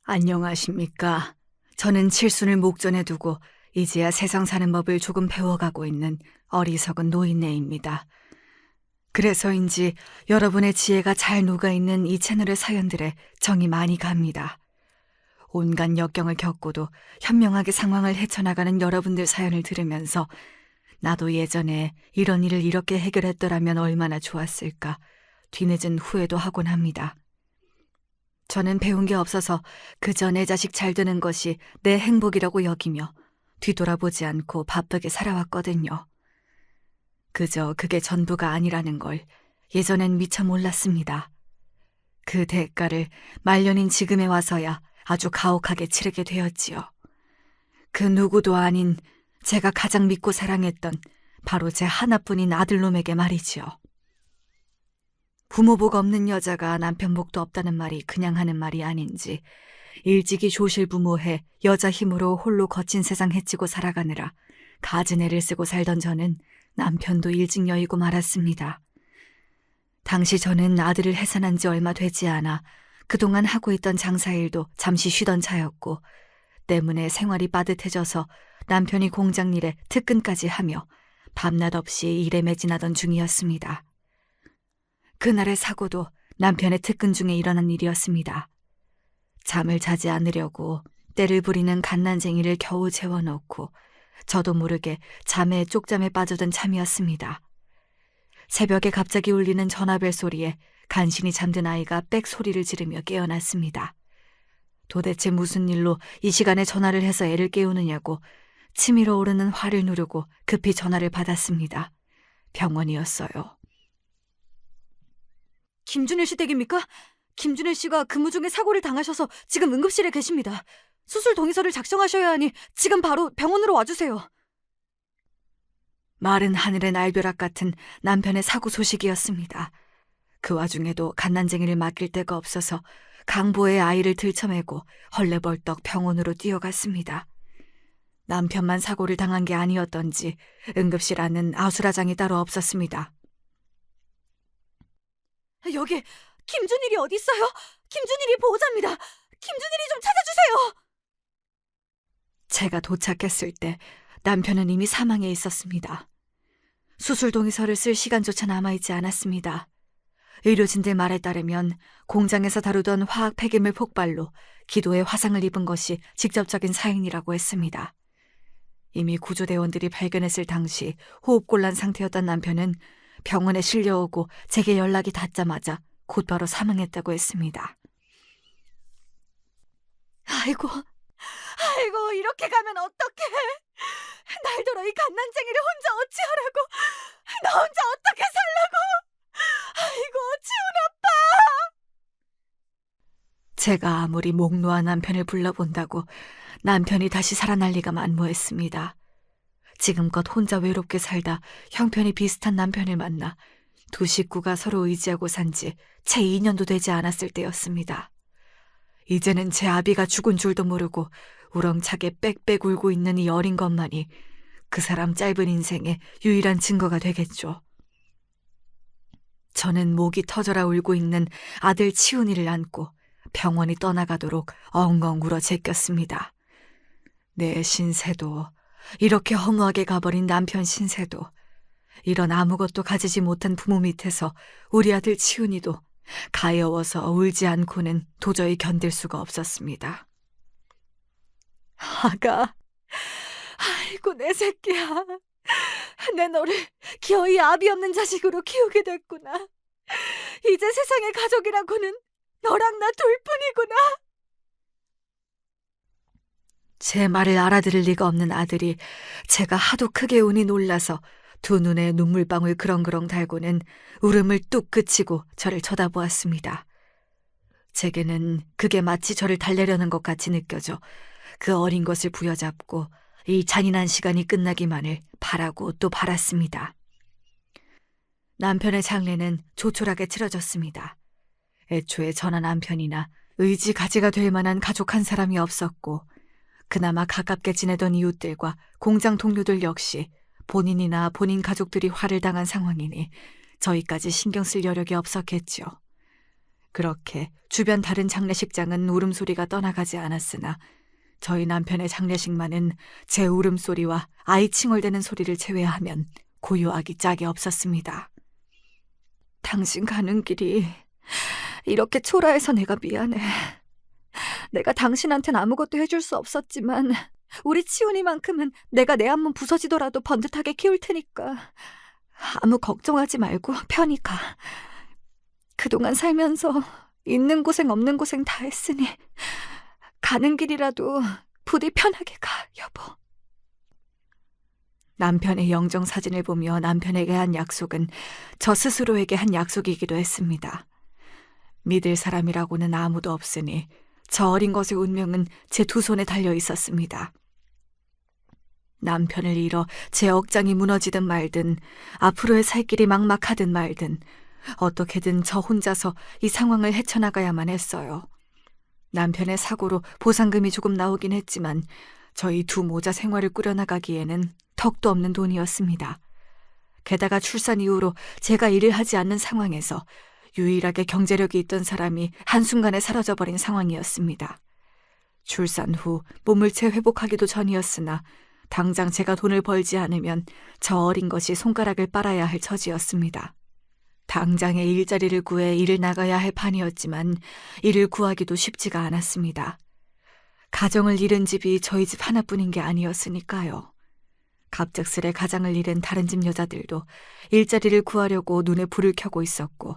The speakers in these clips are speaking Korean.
안녕하십니까. 저는 칠순을 목전에 두고 이제야 세상 사는 법을 조금 배워가고 있는 어리석은 노인네입니다. 그래서인지 여러분의 지혜가 잘 녹아있는 이 채널의 사연들에 정이 많이 갑니다. 온갖 역경을 겪고도 현명하게 상황을 헤쳐나가는 여러분들 사연을 들으면서 나도 예전에 이런 일을 이렇게 해결했더라면 얼마나 좋았을까 뒤늦은 후회도 하곤 합니다. 저는 배운 게 없어서 그저 내 자식 잘 되는 것이 내 행복이라고 여기며 뒤돌아보지 않고 바쁘게 살아왔거든요. 그저 그게 전부가 아니라는 걸 예전엔 미처 몰랐습니다. 그 대가를 말년인 지금에 와서야 아주 가혹하게 치르게 되었지요. 그 누구도 아닌 제가 가장 믿고 사랑했던 바로 제 하나뿐인 아들놈에게 말이지요. 부모복 없는 여자가 남편 복도 없다는 말이 그냥 하는 말이 아닌지 일찍이 조실부모해 여자 힘으로 홀로 거친 세상 헤치고 살아가느라 가진 애를 쓰고 살던 저는 남편도 일찍 여의고 말았습니다. 당시 저는 아들을 해산한 지 얼마 되지 않아 그동안 하고 있던 장사일도 잠시 쉬던 차였고 때문에 생활이 빠듯해져서 남편이 공장 일에 특근까지 하며 밤낮 없이 일에 매진하던 중이었습니다. 그날의 사고도 남편의 특근 중에 일어난 일이었습니다. 잠을 자지 않으려고 때를 부리는 갓난쟁이를 겨우 재워놓고 저도 모르게 잠에 쪽잠에 빠져든 참이었습니다. 새벽에 갑자기 울리는 전화벨 소리에 간신히 잠든 아이가 빽 소리를 지르며 깨어났습니다. 도대체 무슨 일로 이 시간에 전화를 해서 애를 깨우느냐고 치밀어 오르는 화를 누르고 급히 전화를 받았습니다. 병원이었어요. 김준일 씨 댁입니까? 김준일 씨가 근무 중에 사고를 당하셔서 지금 응급실에 계십니다. 수술 동의서를 작성하셔야 하니 지금 바로 병원으로 와주세요. 마른 하늘의 날벼락 같은 남편의 사고 소식이었습니다. 그 와중에도 갓난쟁이를 맡길 데가 없어서 강보의 아이를 들쳐매고 헐레벌떡 병원으로 뛰어갔습니다. 남편만 사고를 당한 게 아니었던지 응급실 안은 아수라장이 따로 없었습니다. 여기 김준일이 어디 있어요? 김준일이 보호자입니다. 김준일이 좀 찾아주세요. 제가 도착했을 때 남편은 이미 사망해 있었습니다. 수술 동의서를 쓸 시간조차 남아있지 않았습니다. 의료진들 말에 따르면 공장에서 다루던 화학 폐기물 폭발로 기도에 화상을 입은 것이 직접적인 사인이라고 했습니다. 이미 구조대원들이 발견했을 당시 호흡곤란 상태였던 남편은 병원에 실려오고 제게 연락이 닿자마자 곧바로 사망했다고 했습니다. 아이고 이렇게 가면 어떡해. 날더러 이 갓난쟁이를 혼자 어찌하라고. 나 혼자 어떻게 살라고. 아이고 치훈 아빠. 제가 아무리 목 놓아 남편을 불러본다고 남편이 다시 살아날 리가 만무했습니다. 지금껏 혼자 외롭게 살다 형편이 비슷한 남편을 만나 두 식구가 서로 의지하고 산 지 채 2년도 되지 않았을 때였습니다. 이제는 제 아비가 죽은 줄도 모르고 우렁차게 빽빽 울고 있는 이 어린 것만이 그 사람 짧은 인생의 유일한 증거가 되겠죠. 저는 목이 터져라 울고 있는 아들 치훈이를 안고 병원이 떠나가도록 엉엉 울어 제꼈습니다. 내 신세도, 이렇게 허무하게 가버린 남편 신세도, 이런 아무것도 가지지 못한 부모 밑에서 우리 아들 치훈이도 가여워서 울지 않고는 도저히 견딜 수가 없었습니다. 아가, 아이고 내 새끼야. 내 너를 기어이 아비 없는 자식으로 키우게 됐구나. 이제 세상의 가족이라고는 너랑 나 둘뿐이구나. 제 말을 알아들을 리가 없는 아들이 제가 하도 크게 우니 놀라서 두 눈에 눈물방울 그렁그렁 달고는 울음을 뚝 그치고 저를 쳐다보았습니다. 제게는 그게 마치 저를 달래려는 것 같이 느껴져 그 어린 것을 부여잡고 이 잔인한 시간이 끝나기만을 바라고 또 바랐습니다. 남편의 장례는 조촐하게 치러졌습니다. 애초에 저나 남편이나 의지가지가 될 만한 가족 한 사람이 없었고 그나마 가깝게 지내던 이웃들과 공장 동료들 역시 본인이나 본인 가족들이 화를 당한 상황이니 저희까지 신경 쓸 여력이 없었겠지요. 그렇게 주변 다른 장례식장은 울음소리가 떠나가지 않았으나 저희 남편의 장례식만은 제 울음소리와 아이 칭얼대는 소리를 제외하면 고요하기 짝이 없었습니다. 당신 가는 길이 이렇게 초라해서 내가 미안해. 내가 당신한텐 아무것도 해줄 수 없었지만 우리 치훈이만큼은 내가 내 한 몸 부서지더라도 번듯하게 키울 테니까 아무 걱정하지 말고 편히 가. 그동안 살면서 있는 고생 없는 고생 다 했으니 가는 길이라도 부디 편하게 가, 여보. 남편의 영정 사진을 보며 남편에게 한 약속은 저 스스로에게 한 약속이기도 했습니다. 믿을 사람이라고는 아무도 없으니 저 어린 것의 운명은 제 두 손에 달려 있었습니다. 남편을 잃어 제 억장이 무너지든 말든 앞으로의 살 길이 막막하든 말든 어떻게든 저 혼자서 이 상황을 헤쳐나가야만 했어요. 남편의 사고로 보상금이 조금 나오긴 했지만 저희 두 모자 생활을 꾸려나가기에는 턱도 없는 돈이었습니다. 게다가 출산 이후로 제가 일을 하지 않는 상황에서 유일하게 경제력이 있던 사람이 한순간에 사라져버린 상황이었습니다. 출산 후 몸을 채 회복하기도 전이었으나 당장 제가 돈을 벌지 않으면 저 어린 것이 손가락을 빨아야 할 처지였습니다. 당장의 일자리를 구해 일을 나가야 할 판이었지만 일을 구하기도 쉽지가 않았습니다. 가정을 잃은 집이 저희 집 하나뿐인 게 아니었으니까요. 갑작스레 가장을 잃은 다른 집 여자들도 일자리를 구하려고 눈에 불을 켜고 있었고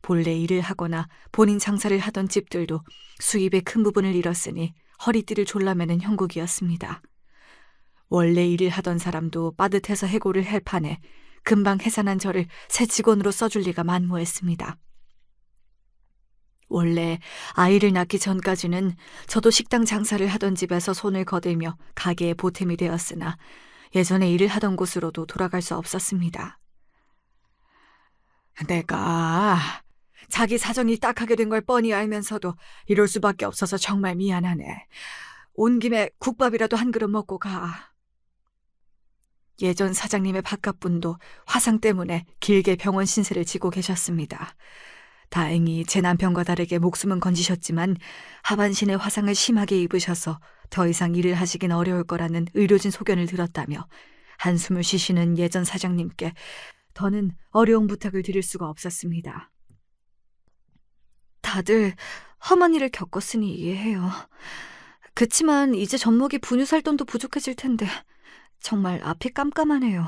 본래 일을 하거나 본인 장사를 하던 집들도 수입의 큰 부분을 잃었으니 허리띠를 졸라매는 형국이었습니다. 원래 일을 하던 사람도 빠듯해서 해고를 할 판에 금방 해산한 저를 새 직원으로 써줄 리가 만무했습니다. 원래 아이를 낳기 전까지는 저도 식당 장사를 하던 집에서 손을 거들며 가게에 보탬이 되었으나 예전에 일을 하던 곳으로도 돌아갈 수 없었습니다. 내가 자기 사정이 딱하게 된 걸 뻔히 알면서도 이럴 수밖에 없어서 정말 미안하네. 온 김에 국밥이라도 한 그릇 먹고 가. 예전 사장님의 바깥분도 화상 때문에 길게 병원 신세를 지고 계셨습니다. 다행히 제 남편과 다르게 목숨은 건지셨지만 하반신의 화상을 심하게 입으셔서 더 이상 일을 하시긴 어려울 거라는 의료진 소견을 들었다며 한숨을 쉬시는 예전 사장님께 더는 어려운 부탁을 드릴 수가 없었습니다. 다들 험한 일을 겪었으니 이해해요. 그치만 이제 젖먹이 분유 살 돈도 부족해질 텐데 정말 앞이 깜깜하네요.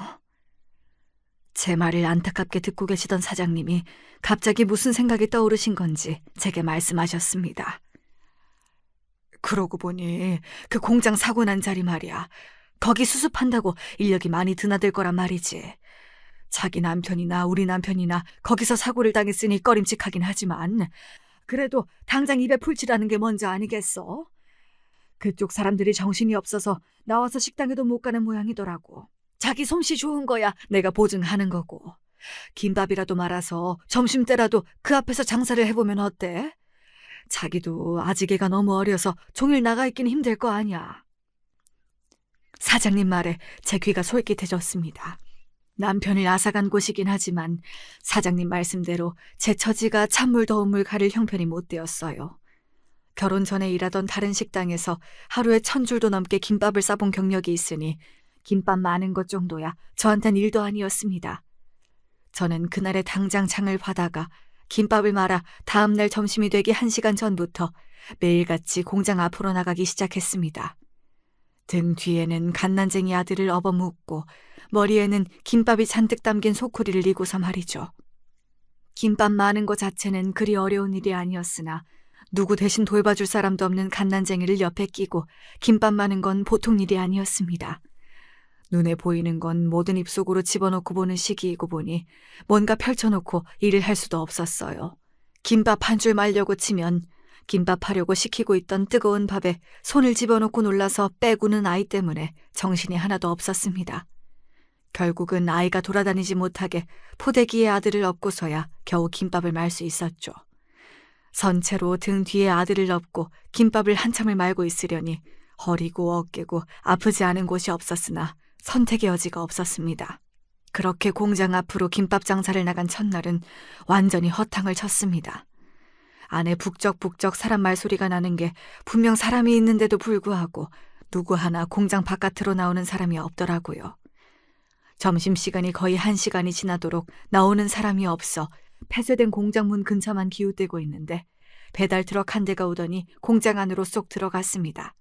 제 말을 안타깝게 듣고 계시던 사장님이 갑자기 무슨 생각이 떠오르신 건지 제게 말씀하셨습니다. 그러고 보니 그 공장 사고 난 자리 말이야. 거기 수습한다고 인력이 많이 드나들 거란 말이지. 자기 남편이나 우리 남편이나 거기서 사고를 당했으니 꺼림칙하긴 하지만 그래도 당장 입에 풀칠하는 게 먼저 아니겠어? 그쪽 사람들이 정신이 없어서 나와서 식당에도 못 가는 모양이더라고. 자기 솜씨 좋은 거야 내가 보증하는 거고. 김밥이라도 말아서 점심때라도 그 앞에서 장사를 해보면 어때? 자기도 아직 애가 너무 어려서 종일 나가 있긴 힘들 거 아니야. 사장님 말에 제 귀가 솔깃해졌습니다. 남편을 앗아간 곳이긴 하지만 사장님 말씀대로 제 처지가 찬물 더운 물 가릴 형편이 못 되었어요. 결혼 전에 일하던 다른 식당에서 하루에 1000줄도 넘게 김밥을 싸본 경력이 있으니 김밥 많은 것 정도야 저한텐 일도 아니었습니다. 저는 그날에 당장 장을 봐다가 김밥을 말아 다음날 점심이 되기 1시간 전부터 매일같이 공장 앞으로 나가기 시작했습니다. 등 뒤에는 갓난쟁이 아들을 업어묻고 머리에는 김밥이 잔뜩 담긴 소쿠리를 이고서 말이죠. 김밥 많은 것 자체는 그리 어려운 일이 아니었으나 누구 대신 돌봐줄 사람도 없는 갓난쟁이를 옆에 끼고 김밥 많은 건 보통 일이 아니었습니다. 눈에 보이는 건 뭐든 입속으로 집어넣고 보는 시기이고 보니 뭔가 펼쳐놓고 일을 할 수도 없었어요. 김밥 한 줄 말려고 치면 김밥 하려고 식히고 있던 뜨거운 밥에 손을 집어넣고 놀라서 빼구는 아이 때문에 정신이 하나도 없었습니다. 결국은 아이가 돌아다니지 못하게 포대기에 아들을 업고서야 겨우 김밥을 말 수 있었죠. 선체로 등 뒤에 아들을 업고 김밥을 한참을 말고 있으려니 허리고 어깨고 아프지 않은 곳이 없었으나 선택의 여지가 없었습니다. 그렇게 공장 앞으로 김밥 장사를 나간 첫날은 완전히 허탕을 쳤습니다. 안에 북적북적 사람 말소리가 나는 게 분명 사람이 있는데도 불구하고 누구 하나 공장 바깥으로 나오는 사람이 없더라고요. 점심시간이 거의 1시간이 지나도록 나오는 사람이 없어 폐쇄된 공장 문 근처만 기웃대고 있는데 배달 트럭 한 대가 오더니 공장 안으로 쏙 들어갔습니다.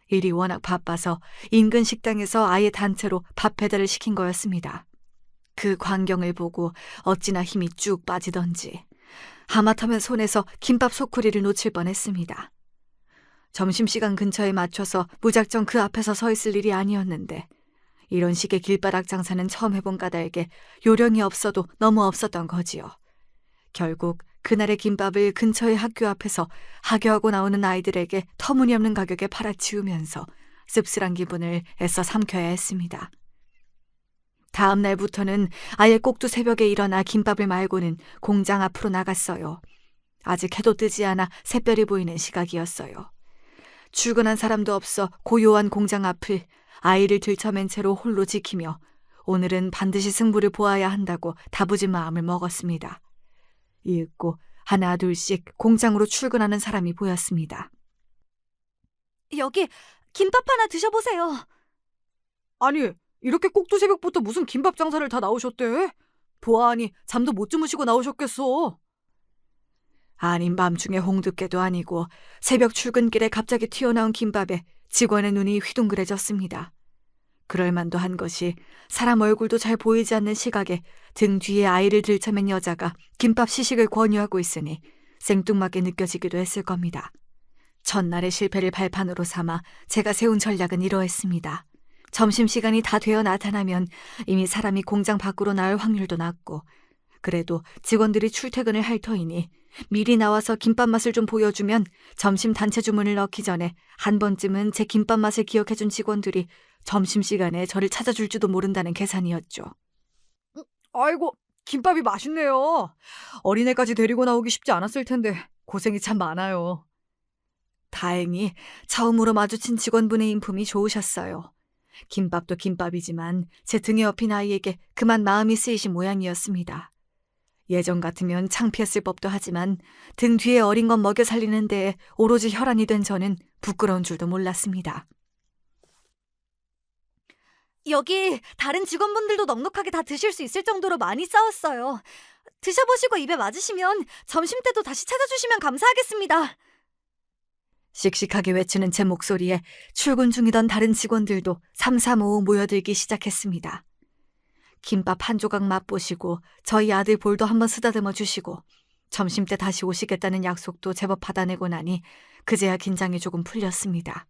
일이 워낙 바빠서 인근 식당에서 아예 단체로 밥 배달을 시킨 거였습니다. 그 광경을 보고 어찌나 힘이 쭉 빠지던지 하마터면 손에서 김밥 소쿠리를 놓칠 뻔했습니다. 점심시간 근처에 맞춰서 무작정 그 앞에서 서 있을 일이 아니었는데 이런 식의 길바닥 장사는 처음 해본 까닭에 요령이 없어도 너무 없었던 거지요. 결국 그날의 김밥을 근처의 학교 앞에서 하교하고 나오는 아이들에게 터무니없는 가격에 팔아치우면서 씁쓸한 기분을 애써 삼켜야 했습니다. 다음 날부터는 아예 꼭두 새벽에 일어나 김밥을 말고는 공장 앞으로 나갔어요. 아직 해도 뜨지 않아 샛별이 보이는 시각이었어요. 출근한 사람도 없어 고요한 공장 앞을 아이를 들쳐맨 채로 홀로 지키며 오늘은 반드시 승부를 보아야 한다고 다부진 마음을 먹었습니다. 이윽고 하나 둘씩 공장으로 출근하는 사람이 보였습니다. 여기 김밥 하나 드셔보세요. 아니, 이렇게 꼭두 새벽부터 무슨 김밥 장사를 다 나오셨대? 보아하니 잠도 못 주무시고 나오셨겠어. 아닌 밤중에 홍두깨도 아니고 새벽 출근길에 갑자기 튀어나온 김밥에 직원의 눈이 휘둥그레졌습니다. 그럴만도 한 것이 사람 얼굴도 잘 보이지 않는 시각에 등 뒤에 아이를 들쳐맨 여자가 김밥 시식을 권유하고 있으니 생뚱맞게 느껴지기도 했을 겁니다. 첫날의 실패를 발판으로 삼아 제가 세운 전략은 이러했습니다. 점심시간이 다 되어 나타나면 이미 사람이 공장 밖으로 나올 확률도 낮고 그래도 직원들이 출퇴근을 할 터이니 미리 나와서 김밥 맛을 좀 보여주면 점심 단체 주문을 넣기 전에 한 번쯤은 제 김밥 맛을 기억해준 직원들이 점심시간에 저를 찾아줄지도 모른다는 계산이었죠. 아이고, 김밥이 맛있네요. 어린애까지 데리고 나오기 쉽지 않았을 텐데 고생이 참 많아요. 다행히 처음으로 마주친 직원분의 인품이 좋으셨어요. 김밥도 김밥이지만 제 등에 업힌 아이에게 그만 마음이 쓰이신 모양이었습니다. 예전 같으면 창피했을 법도 하지만 등 뒤에 어린 것 먹여 살리는 데에 오로지 혈안이 된 저는 부끄러운 줄도 몰랐습니다. 여기 다른 직원분들도 넉넉하게 다 드실 수 있을 정도로 많이 싸웠어요. 드셔보시고 입에 맞으시면 점심 때도 다시 찾아주시면 감사하겠습니다. 씩씩하게 외치는 제 목소리에 출근 중이던 다른 직원들도 삼삼오오 모여들기 시작했습니다. 김밥 한 조각 맛보시고 저희 아들 볼도 한번 쓰다듬어 주시고 점심때 다시 오시겠다는 약속도 제법 받아내고 나니 그제야 긴장이 조금 풀렸습니다.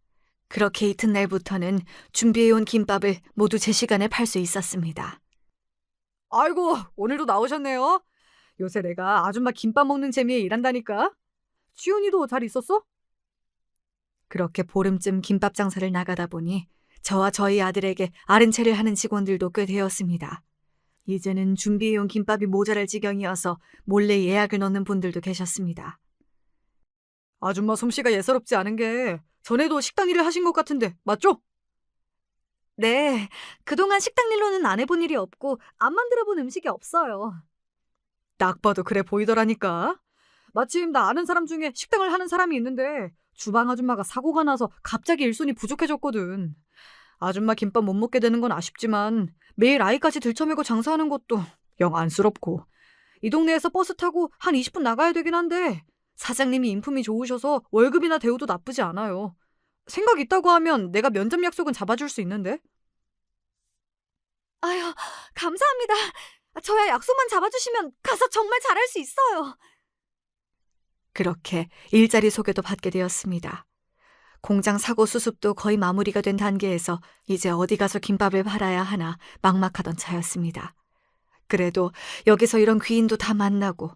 그렇게 이튿날부터는 준비해온 김밥을 모두 제 시간에 팔 수 있었습니다. 아이고, 오늘도 나오셨네요. 요새 내가 아줌마 김밥 먹는 재미에 일한다니까. 지훈이도 잘 있었어? 그렇게 보름쯤 김밥 장사를 나가다 보니 저와 저희 아들에게 아른체를 하는 직원들도 꽤 되었습니다. 이제는 준비해온 김밥이 모자랄 지경이어서 몰래 예약을 넣는 분들도 계셨습니다. 아줌마 솜씨가 예사롭지 않은 게 전에도 식당 일을 하신 것 같은데 맞죠? 네, 그동안 식당 일로는 안 해본 일이 없고 안 만들어본 음식이 없어요. 딱 봐도 그래 보이더라니까. 마침 나 아는 사람 중에 식당을 하는 사람이 있는데 주방 아줌마가 사고가 나서 갑자기 일손이 부족해졌거든. 아줌마 김밥 못 먹게 되는 건 아쉽지만 매일 아이까지 들쳐매고 장사하는 것도 영 안쓰럽고 이 동네에서 버스 타고 한 20분 나가야 되긴 한데 사장님이 인품이 좋으셔서 월급이나 대우도 나쁘지 않아요. 생각 있다고 하면 내가 면접 약속은 잡아줄 수 있는데. 아유, 감사합니다. 저야 약속만 잡아주시면 가서 정말 잘할 수 있어요. 그렇게 일자리 소개도 받게 되었습니다. 공장 사고 수습도 거의 마무리가 된 단계에서 이제 어디 가서 김밥을 팔아야 하나 막막하던 차였습니다. 그래도 여기서 이런 귀인도 다 만나고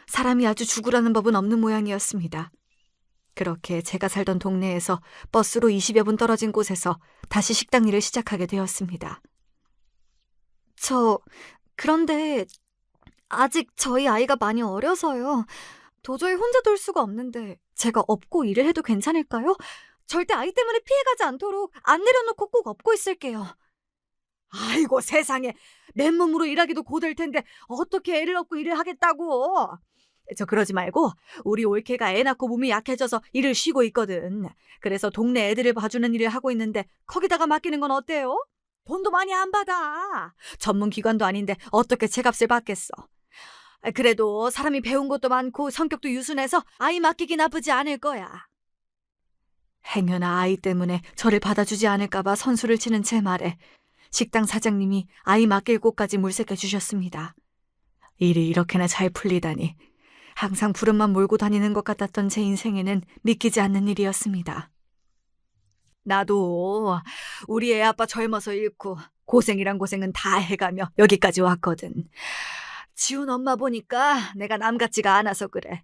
사람이 아주 죽으라는 법은 없는 모양이었습니다. 그렇게 제가 살던 동네에서 버스로 20여 분 떨어진 곳에서 다시 식당 일을 시작하게 되었습니다. 그런데 아직 저희 아이가 많이 어려서요. 도저히 혼자 둘 수가 없는데 제가 업고 일을 해도 괜찮을까요? 절대 아이 때문에 피해가지 않도록 안 내려놓고 꼭 업고 있을게요. 아이고 세상에, 맨몸으로 일하기도 고될 텐데 어떻게 애를 업고 일을 하겠다고. 그러지 말고 우리 올케가 애 낳고 몸이 약해져서 일을 쉬고 있거든. 그래서 동네 애들을 봐주는 일을 하고 있는데 거기다가 맡기는 건 어때요? 돈도 많이 안 받아. 전문 기관도 아닌데 어떻게 제값을 받겠어. 그래도 사람이 배운 것도 많고 성격도 유순해서 아이 맡기기 나쁘지 않을 거야. 행여나 아이 때문에 저를 받아주지 않을까봐 선수를 치는 제 말에 식당 사장님이 아이 맡길 곳까지 물색해 주셨습니다. 일이 이렇게나 잘 풀리다니 항상 부름만 몰고 다니는 것 같았던 제 인생에는 믿기지 않는 일이었습니다. 나도 우리 애 아빠 젊어서 잃고 고생이란 고생은 다 해가며 여기까지 왔거든. 지훈 엄마 보니까 내가 남 같지가 않아서 그래.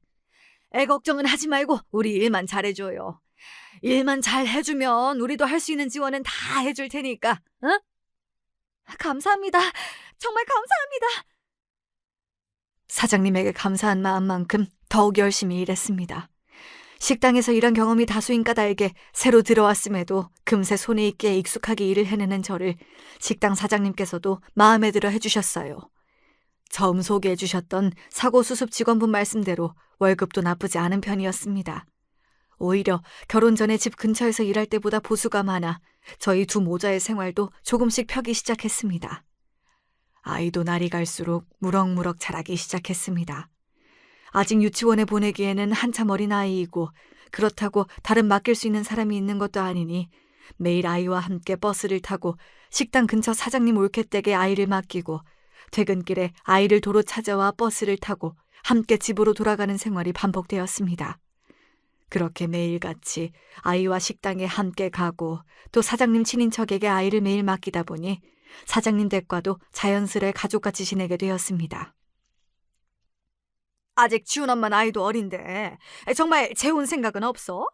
애 걱정은 하지 말고 우리 일만 잘해줘요. 일만 잘 해주면 우리도 할 수 있는 지원은 다 해줄 테니까. 응? 감사합니다. 정말 감사합니다. 사장님에게 감사한 마음만큼 더욱 열심히 일했습니다. 식당에서 일한 경험이 다수인 까닭에 새로 들어왔음에도 금세 손에 익게 익숙하게 일을 해내는 저를 식당 사장님께서도 마음에 들어 해주셨어요. 처음 소개해 주셨던 사고수습 직원분 말씀대로 월급도 나쁘지 않은 편이었습니다. 오히려 결혼 전에 집 근처에서 일할 때보다 보수가 많아 저희 두 모자의 생활도 조금씩 펴기 시작했습니다. 아이도 날이 갈수록 무럭무럭 자라기 시작했습니다. 아직 유치원에 보내기에는 한참 어린 아이이고 그렇다고 다른 맡길 수 있는 사람이 있는 것도 아니니 매일 아이와 함께 버스를 타고 식당 근처 사장님 올케댁에 아이를 맡기고 퇴근길에 아이를 도로 찾아와 버스를 타고 함께 집으로 돌아가는 생활이 반복되었습니다. 그렇게 매일같이 아이와 식당에 함께 가고 또 사장님 친인척에게 아이를 매일 맡기다 보니 사장님 댁과도 자연스레 가족같이 지내게 되었습니다. 아직 지훈 엄마는 아이도 어린데 정말 재혼 생각은 없어?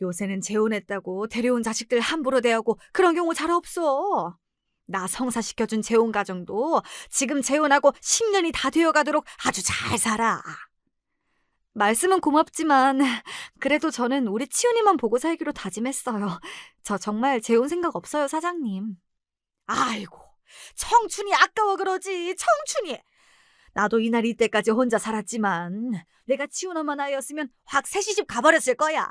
요새는 재혼했다고 데려온 자식들 함부로 대하고 그런 경우 잘 없어. 나 성사시켜준 재혼 가정도 지금 재혼하고 10년이 다 되어가도록 아주 잘 살아. 말씀은 고맙지만 그래도 저는 우리 치훈이만 보고 살기로 다짐했어요. 저 정말 재혼 생각 없어요, 사장님. 아이고, 청춘이 아까워 그러지, 청춘이. 나도 이날 이때까지 혼자 살았지만 내가 치훈 엄마 나이였으면 확 새 시집 가버렸을 거야.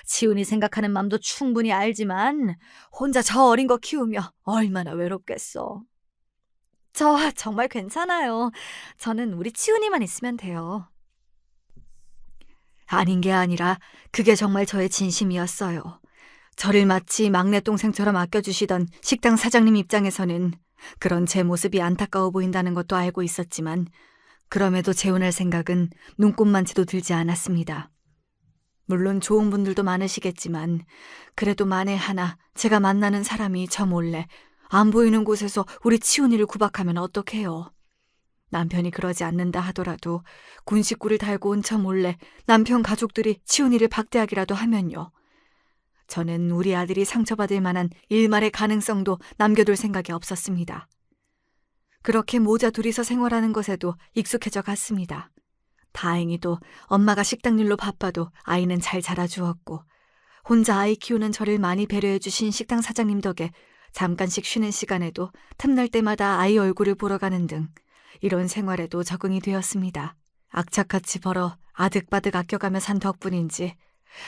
치훈이 생각하는 맘도 충분히 알지만 혼자 저 어린 거 키우며 얼마나 외롭겠어. 저 정말 괜찮아요. 저는 우리 치훈이만 있으면 돼요. 아닌 게 아니라 그게 정말 저의 진심이었어요. 저를 마치 막내 동생처럼 아껴주시던 식당 사장님 입장에서는 그런 제 모습이 안타까워 보인다는 것도 알고 있었지만 그럼에도 재혼할 생각은 눈꼽만치도 들지 않았습니다. 물론 좋은 분들도 많으시겠지만 그래도 만에 하나 제가 만나는 사람이 저 몰래 안 보이는 곳에서 우리 치훈이를 구박하면 어떡해요. 남편이 그러지 않는다 하더라도 군 식구를 달고 온 저 몰래 남편 가족들이 치훈이를 박대하기라도 하면요. 저는 우리 아들이 상처받을 만한 일말의 가능성도 남겨둘 생각이 없었습니다. 그렇게 모자 둘이서 생활하는 것에도 익숙해져 갔습니다. 다행히도 엄마가 식당 일로 바빠도 아이는 잘 자라주었고 혼자 아이 키우는 저를 많이 배려해 주신 식당 사장님 덕에 잠깐씩 쉬는 시간에도 틈날 때마다 아이 얼굴을 보러 가는 등 이런 생활에도 적응이 되었습니다. 악착같이 벌어 아득바득 아껴가며 산 덕분인지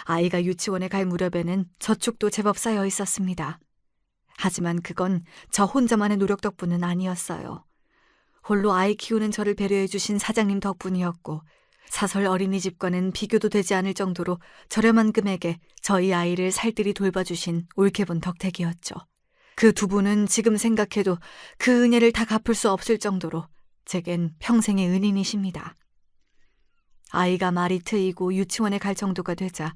아이가 유치원에 갈 무렵에는 저축도 제법 쌓여 있었습니다. 하지만 그건 저 혼자만의 노력 덕분은 아니었어요. 홀로 아이 키우는 저를 배려해 주신 사장님 덕분이었고 사설 어린이집과는 비교도 되지 않을 정도로 저렴한 금액에 저희 아이를 살뜰히 돌봐주신 올케분 덕택이었죠. 그 두 분은 지금 생각해도 그 은혜를 다 갚을 수 없을 정도로 제겐 평생의 은인이십니다. 아이가 말이 트이고 유치원에 갈 정도가 되자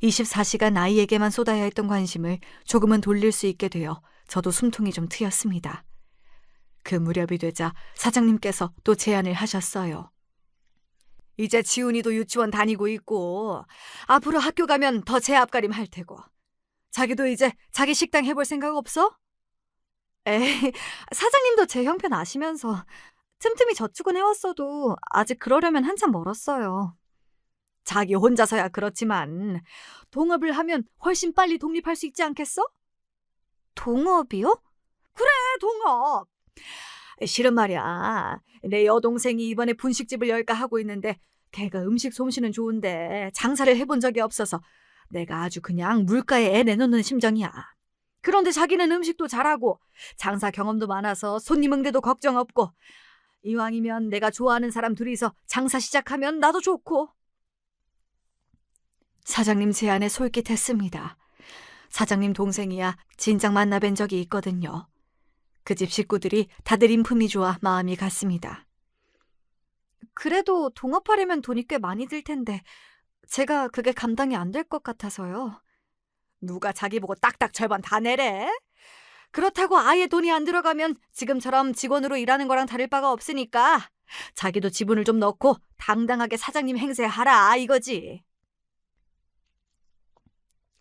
24시간 아이에게만 쏟아야 했던 관심을 조금은 돌릴 수 있게 되어 저도 숨통이 좀 트였습니다. 그 무렵이 되자 사장님께서 또 제안을 하셨어요. 이제 지훈이도 유치원 다니고 있고 앞으로 학교 가면 더 제 앞가림 할 테고 자기도 이제 자기 식당 해볼 생각 없어? 에이, 사장님도 제 형편 아시면서 틈틈이 저축은 해왔어도 아직 그러려면 한참 멀었어요. 자기 혼자서야 그렇지만 동업을 하면 훨씬 빨리 독립할 수 있지 않겠어? 동업이요? 그래, 동업. 실은 말이야. 내 여동생이 이번에 분식집을 열까 하고 있는데 걔가 음식 솜씨는 좋은데 장사를 해본 적이 없어서 내가 아주 그냥 물가에 애 내놓는 심정이야. 그런데 자기는 음식도 잘하고 장사 경험도 많아서 손님 응대도 걱정 없고 이왕이면 내가 좋아하는 사람 둘이서 장사 시작하면 나도 좋고. 사장님 제안에 솔깃했습니다. 사장님 동생이야 진작 만나뵌 적이 있거든요. 그 집 식구들이 다들 인품이 좋아 마음이 갔습니다. 그래도 동업하려면 돈이 꽤 많이 들 텐데 제가 그게 감당이 안 될 것 같아서요. 누가 자기 보고 딱딱 절반 다 내래? 그렇다고 아예 돈이 안 들어가면 지금처럼 직원으로 일하는 거랑 다를 바가 없으니까 자기도 지분을 좀 넣고 당당하게 사장님 행세하라 이거지.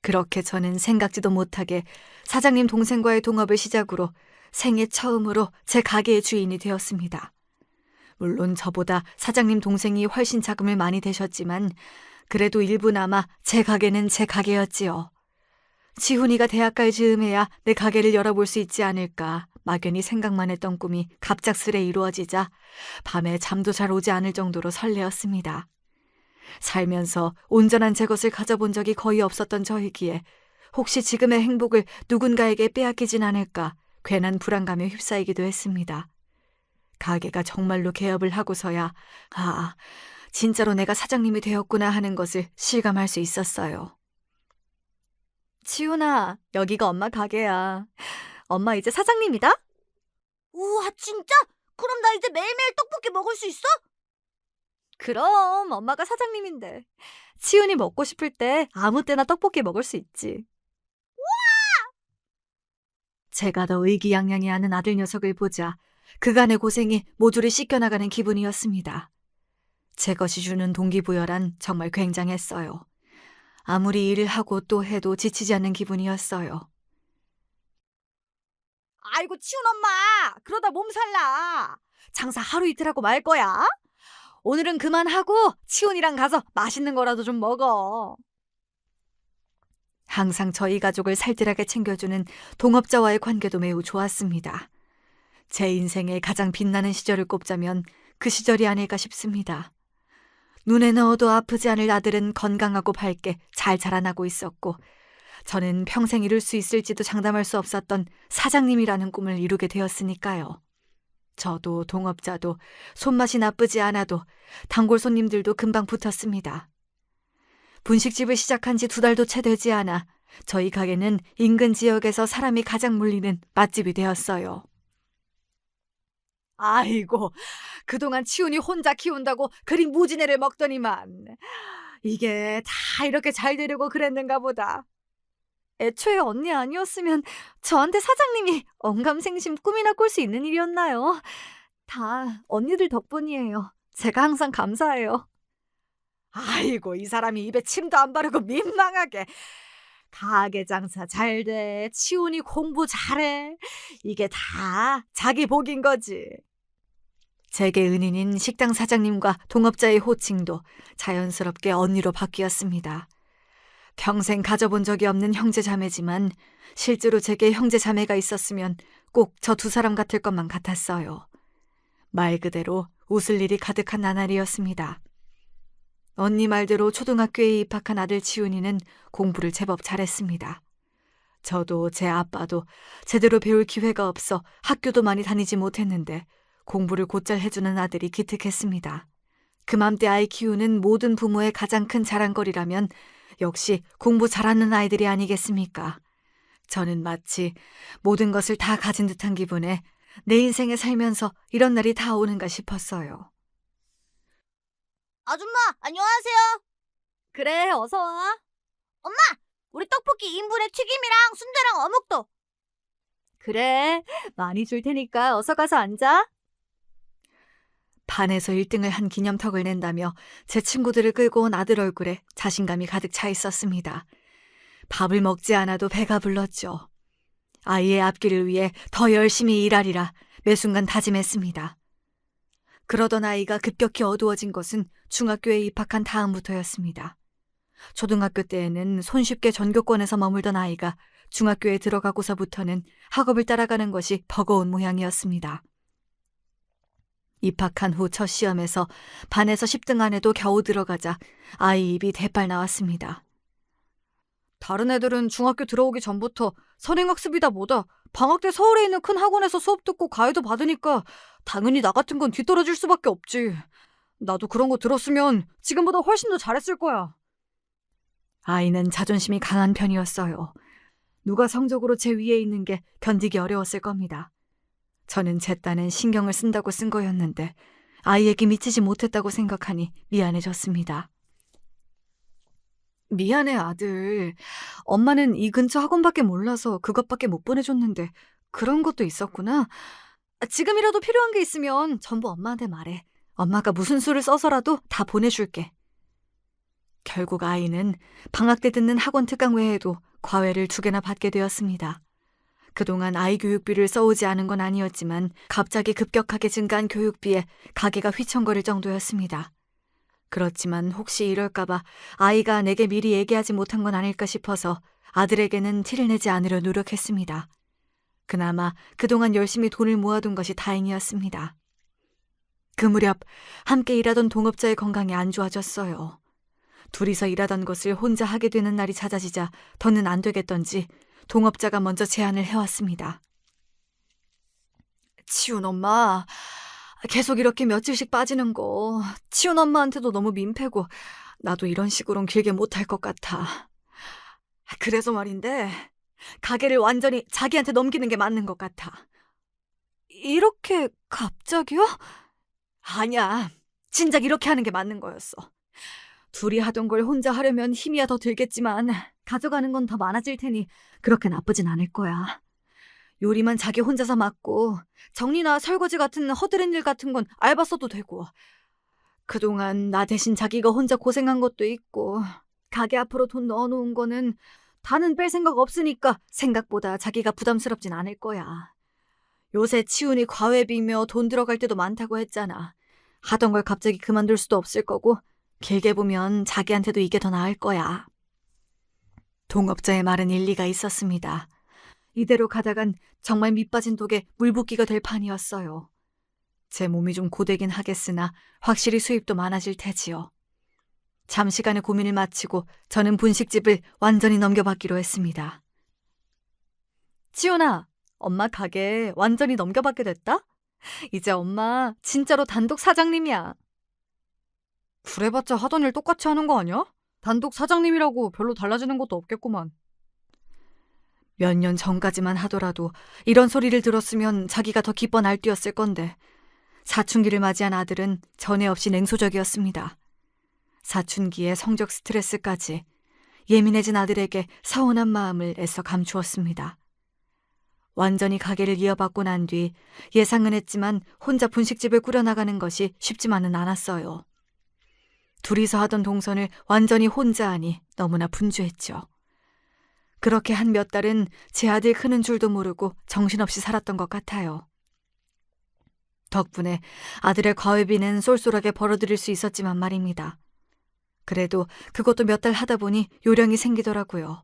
그렇게 저는 생각지도 못하게 사장님 동생과의 동업을 시작으로 생애 처음으로 제 가게의 주인이 되었습니다. 물론 저보다 사장님 동생이 훨씬 자금을 많이 대셨지만 그래도 일부나마 제 가게는 제 가게였지요. 지훈이가 대학 갈 즈음에야 내 가게를 열어볼 수 있지 않을까 막연히 생각만 했던 꿈이 갑작스레 이루어지자 밤에 잠도 잘 오지 않을 정도로 설레었습니다. 살면서 온전한 제 것을 가져본 적이 거의 없었던 저이기에 혹시 지금의 행복을 누군가에게 빼앗기진 않을까 괜한 불안감에 휩싸이기도 했습니다. 가게가 정말로 개업을 하고서야 진짜로 내가 사장님이 되었구나 하는 것을 실감할 수 있었어요. 지훈아, 여기가 엄마 가게야. 엄마 이제 사장님이다? 우와, 진짜? 그럼 나 이제 매일매일 떡볶이 먹을 수 있어? 그럼 엄마가 사장님인데. 치훈이 먹고 싶을 때 아무 때나 떡볶이 먹을 수 있지. 제가 더 의기양양해하는 아들 녀석을 보자 그간의 고생이 모조리 씻겨나가는 기분이었습니다. 제 것이 주는 동기부여란 정말 굉장했어요. 아무리 일을 하고 또 해도 지치지 않는 기분이었어요. 아이고 치훈 엄마 그러다 몸살나. 장사 하루 이틀 하고 말 거야? 오늘은 그만하고 치훈이랑 가서 맛있는 거라도 좀 먹어. 항상 저희 가족을 살뜰하게 챙겨주는 동업자와의 관계도 매우 좋았습니다. 제 인생의 가장 빛나는 시절을 꼽자면 그 시절이 아닐까 싶습니다. 눈에 넣어도 아프지 않을 아들은 건강하고 밝게 잘 자라나고 있었고 저는 평생 이룰 수 있을지도 장담할 수 없었던 사장님이라는 꿈을 이루게 되었으니까요. 저도 동업자도 손맛이 나쁘지 않아도 단골 손님들도 금방 붙었습니다. 분식집을 시작한 지 2달도 채 되지 않아 저희 가게는 인근 지역에서 사람이 가장 몰리는 맛집이 되었어요. 아이고 그동안 치훈이 혼자 키운다고 그리 무진애를 먹더니만 이게 다 이렇게 잘 되려고 그랬는가 보다. 애초에 언니 아니었으면 저한테 사장님이 언감생심 꿈이나 꿀 수 있는 일이었나요? 다 언니들 덕분이에요. 제가 항상 감사해요. 아이고 이 사람이 입에 침도 안 바르고 민망하게. 가게 장사 잘 돼. 치훈이 공부 잘해. 이게 다 자기 복인 거지. 제게 은인인 식당 사장님과 동업자의 호칭도 자연스럽게 언니로 바뀌었습니다. 평생 가져본 적이 없는 형제자매지만 실제로 제게 형제자매가 있었으면 꼭 저 2사람 같을 것만 같았어요. 말 그대로 웃을 일이 가득한 나날이었습니다. 언니 말대로 초등학교에 입학한 아들 치훈이는 공부를 제법 잘했습니다. 저도 제 아빠도 제대로 배울 기회가 없어 학교도 많이 다니지 못했는데 공부를 곧잘 해주는 아들이 기특했습니다. 그맘때 아이 키우는 모든 부모의 가장 큰 자랑거리라면 역시 공부 잘하는 아이들이 아니겠습니까? 저는 마치 모든 것을 다 가진 듯한 기분에 내 인생에 살면서 이런 날이 다 오는가 싶었어요. 아줌마, 안녕하세요. 그래, 어서 와. 우리 떡볶이 2인분에 튀김이랑 순대랑 어묵도. 그래, 많이 줄 테니까 어서 가서 앉아. 반에서 1등을 한 기념턱을 낸다며 제 친구들을 끌고 온 아들 얼굴에 자신감이 가득 차 있었습니다. 밥을 먹지 않아도 배가 불렀죠. 아이의 앞길을 위해 더 열심히 일하리라 매 순간 다짐했습니다. 그러던 아이가 급격히 어두워진 것은 중학교에 입학한 다음부터였습니다. 초등학교 때에는 손쉽게 전교권에서 머물던 아이가 중학교에 들어가고서부터는 학업을 따라가는 것이 버거운 모양이었습니다. 입학한 후 첫 시험에서 반에서 10등 안에도 겨우 들어가자 아이 입이 대빨 나왔습니다. 다른 애들은 중학교 들어오기 전부터 선행학습이다 뭐다 방학 때 서울에 있는 큰 학원에서 수업 듣고 과외도 받으니까 당연히 나 같은 건 뒤떨어질 수밖에 없지. 나도 그런 거 들었으면 지금보다 훨씬 더 잘했을 거야. 아이는 자존심이 강한 편이었어요. 누가 성적으로 제 위에 있는 게 견디기 어려웠을 겁니다. 저는 제 딴엔 신경을 쓴다고 쓴 거였는데 아이에게 미치지 못했다고 생각하니 미안해졌습니다. 미안해, 아들. 엄마는 이 근처 학원밖에 몰라서 그것밖에 못 보내줬는데 그런 것도 있었구나. 지금이라도 필요한 게 있으면 전부 엄마한테 말해. 엄마가 무슨 수를 써서라도 다 보내줄게. 결국 아이는 방학 때 듣는 학원 특강 외에도 과외를 2개나 받게 되었습니다. 그동안 아이 교육비를 써오지 않은 건 아니었지만 갑자기 급격하게 증가한 교육비에 가게가 휘청거릴 정도였습니다. 그렇지만 혹시 이럴까봐 아이가 내게 미리 얘기하지 못한 건 아닐까 싶어서 아들에게는 티를 내지 않으려 노력했습니다. 그나마 그동안 열심히 돈을 모아둔 것이 다행이었습니다. 그 무렵 함께 일하던 동업자의 건강이 안 좋아졌어요. 둘이서 일하던 것을 혼자 하게 되는 날이 잦아지자 더는 안 되겠던지 동업자가 먼저 제안을 해왔습니다. 치훈 엄마, 계속 이렇게 며칠씩 빠지는 거 치훈 엄마한테도 너무 민폐고 나도 이런 식으로는 길게 못할 것 같아. 그래서 말인데 가게를 완전히 자기한테 넘기는 게 맞는 것 같아. 이렇게 갑자기요? 아니야, 진작 이렇게 하는 게 맞는 거였어. 둘이 하던 걸 혼자 하려면 힘이야 더 들겠지만 가져가는 건 더 많아질 테니 그렇게 나쁘진 않을 거야. 요리만 자기 혼자서 맡고 정리나 설거지 같은 허드렛 일 같은 건 알바 써도 되고 그동안 나 대신 자기가 혼자 고생한 것도 있고 가게 앞으로 돈 넣어놓은 거는 다는 뺄 생각 없으니까 생각보다 자기가 부담스럽진 않을 거야. 요새 치훈이 과외비며 돈 들어갈 때도 많다고 했잖아. 하던 걸 갑자기 그만둘 수도 없을 거고 길게 보면 자기한테도 이게 더 나을 거야. 동업자의 말은 일리가 있었습니다. 이대로 가다간 정말 밑빠진 독에 물붓기가 될 판이었어요. 제 몸이 좀 고되긴 하겠으나 확실히 수입도 많아질 테지요. 잠시간의 고민을 마치고 저는 분식집을 완전히 넘겨받기로 했습니다. 치훈아, 엄마 가게 완전히 넘겨받게 됐다? 이제 엄마 진짜로 단독 사장님이야. 그래봤자 하던 일 똑같이 하는 거 아니야? 단독 사장님이라고 별로 달라지는 것도 없겠구만. 몇 년 전까지만 하더라도 이런 소리를 들었으면 자기가 더 기뻐 날뛰었을 건데 사춘기를 맞이한 아들은 전에 없이 냉소적이었습니다. 사춘기에 성적 스트레스까지 예민해진 아들에게 서운한 마음을 애써 감추었습니다. 완전히 가게를 이어받고 난 뒤 예상은 했지만 혼자 분식집을 꾸려나가는 것이 쉽지만은 않았어요. 둘이서 하던 동선을 완전히 혼자 하니 너무나 분주했죠. 그렇게 한 몇 달은 제 아들 크는 줄도 모르고 정신없이 살았던 것 같아요. 덕분에 아들의 과외비는 쏠쏠하게 벌어들일 수 있었지만 말입니다. 그래도 그것도 몇 달 하다 보니 요령이 생기더라고요.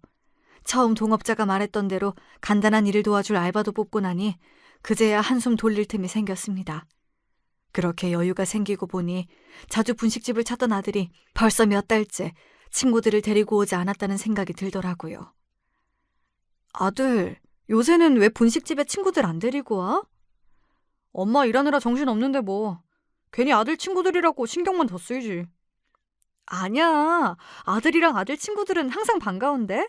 처음 동업자가 말했던 대로 간단한 일을 도와줄 알바도 뽑고 나니 그제야 한숨 돌릴 틈이 생겼습니다. 그렇게 여유가 생기고 보니 자주 분식집을 찾던 아들이 벌써 몇 달째 친구들을 데리고 오지 않았다는 생각이 들더라고요. 아들, 요새는 왜 분식집에 친구들 안 데리고 와? 엄마 일하느라 정신 없는데 뭐. 괜히 아들 친구들이라고 신경만 더 쓰이지. 아니야, 아들이랑 아들 친구들은 항상 반가운데?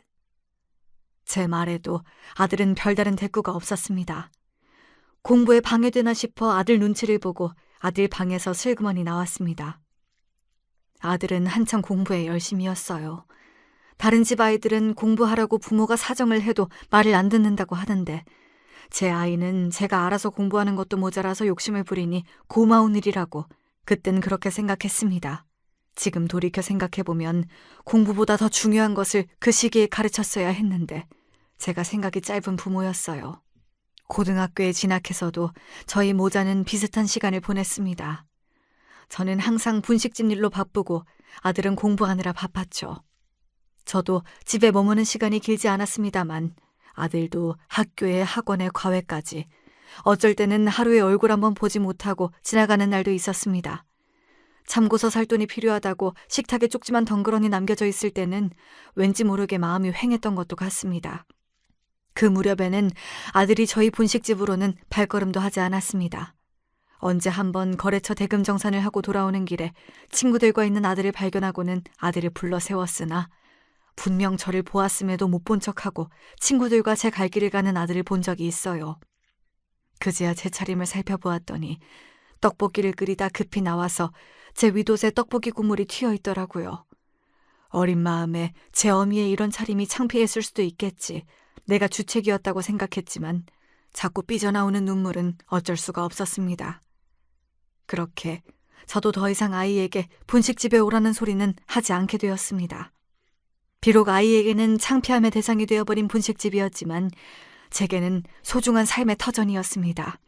제 말에도 아들은 별다른 대꾸가 없었습니다. 공부에 방해되나 싶어 아들 눈치를 보고 아들 방에서 슬그머니 나왔습니다. 아들은 한창 공부에 열심이었어요. 다른 집 아이들은 공부하라고 부모가 사정을 해도 말을 안 듣는다고 하던데 제 아이는 제가 알아서 공부하는 것도 모자라서 욕심을 부리니 고마운 일이라고 그땐 그렇게 생각했습니다. 지금 돌이켜 생각해보면 공부보다 더 중요한 것을 그 시기에 가르쳤어야 했는데 제가 생각이 짧은 부모였어요. 고등학교에 진학해서도 저희 모자는 비슷한 시간을 보냈습니다. 저는 항상 분식집 일로 바쁘고 아들은 공부하느라 바빴죠. 저도 집에 머무는 시간이 길지 않았습니다만 아들도 학교에 학원에 과외까지 어쩔 때는 하루에 얼굴 한번 보지 못하고 지나가는 날도 있었습니다. 참고서 살 돈이 필요하다고 식탁에 쪽지만 덩그러니 남겨져 있을 때는 왠지 모르게 마음이 휑했던 것도 같습니다. 그 무렵에는 아들이 저희 본식집으로는 발걸음도 하지 않았습니다. 언제 한번 거래처 대금 정산을 하고 돌아오는 길에 친구들과 있는 아들을 발견하고는 아들을 불러 세웠으나 분명 저를 보았음에도 못 본 척하고 친구들과 제 갈 길을 가는 아들을 본 적이 있어요. 그제야 제 차림을 살펴보았더니 떡볶이를 끓이다 급히 나와서 제 윗옷에 떡볶이 국물이 튀어 있더라고요. 어린 마음에 제 어미의 이런 차림이 창피했을 수도 있겠지. 내가 주책이었다고 생각했지만 자꾸 삐져나오는 눈물은 어쩔 수가 없었습니다. 그렇게 저도 더 이상 아이에게 분식집에 오라는 소리는 하지 않게 되었습니다. 비록 아이에게는 창피함의 대상이 되어버린 분식집이었지만 제게는 소중한 삶의 터전이었습니다.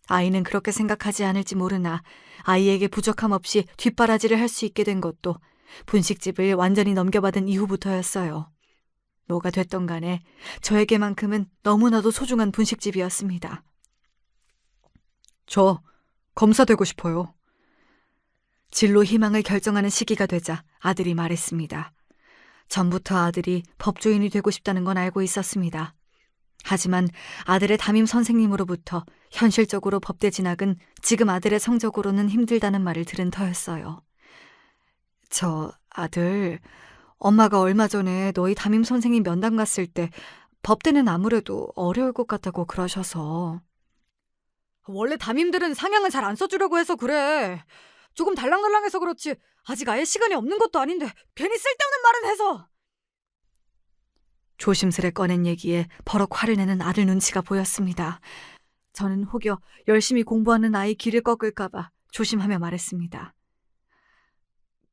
아이는 그렇게 생각하지 않을지 모르나 아이에게 부족함 없이 뒷바라지를 할 수 있게 된 것도 분식집을 완전히 넘겨받은 이후부터였어요. 뭐가 됐던 간에 저에게만큼은 너무나도 소중한 분식집이었습니다. 저 검사되고 싶어요. 진로 희망을 결정하는 시기가 되자 아들이 말했습니다. 전부터 아들이 법조인이 되고 싶다는 건 알고 있었습니다. 하지만 아들의 담임 선생님으로부터 현실적으로 법대 진학은 지금 아들의 성적으로는 힘들다는 말을 들은 터였어요. 저 아들, 엄마가 얼마 전에 너희 담임 선생님 면담 갔을 때 법대는 아무래도 어려울 것 같다고 그러셔서. 원래 담임들은 상향을 잘 안 써주려고 해서 그래. 조금 달랑달랑해서 그렇지 아직 아예 시간이 없는 것도 아닌데 괜히 쓸데없는 말은 해서. 조심스레 꺼낸 얘기에 버럭 화를 내는 아들 눈치가 보였습니다. 저는 혹여 열심히 공부하는 아이 길을 꺾을까 봐 조심하며 말했습니다.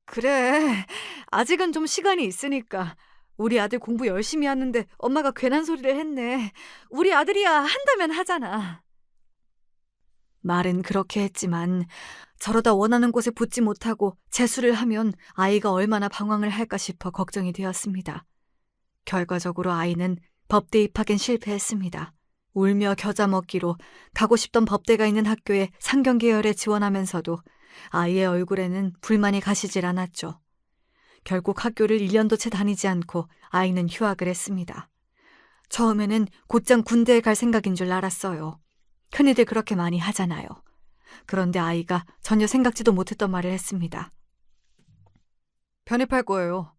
그래, 아직은 좀 시간이 있으니까. 우리 아들 공부 열심히 하는데 엄마가 괜한 소리를 했네. 우리 아들이야 한다면 하잖아. 말은 그렇게 했지만 저러다 원하는 곳에 붙지 못하고 재수를 하면 아이가 얼마나 방황을 할까 싶어 걱정이 되었습니다. 결과적으로 아이는 법대 입학엔 실패했습니다. 울며 겨자 먹기로 가고 싶던 법대가 있는 학교에 상경계열에 지원하면서도 아이의 얼굴에는 불만이 가시질 않았죠. 결국 학교를 1년도 채 다니지 않고 아이는 휴학을 했습니다. 처음에는 곧장 군대에 갈 생각인 줄 알았어요. 흔히들 그렇게 많이 하잖아요. 그런데 아이가 전혀 생각지도 못했던 말을 했습니다. 편입할 거예요.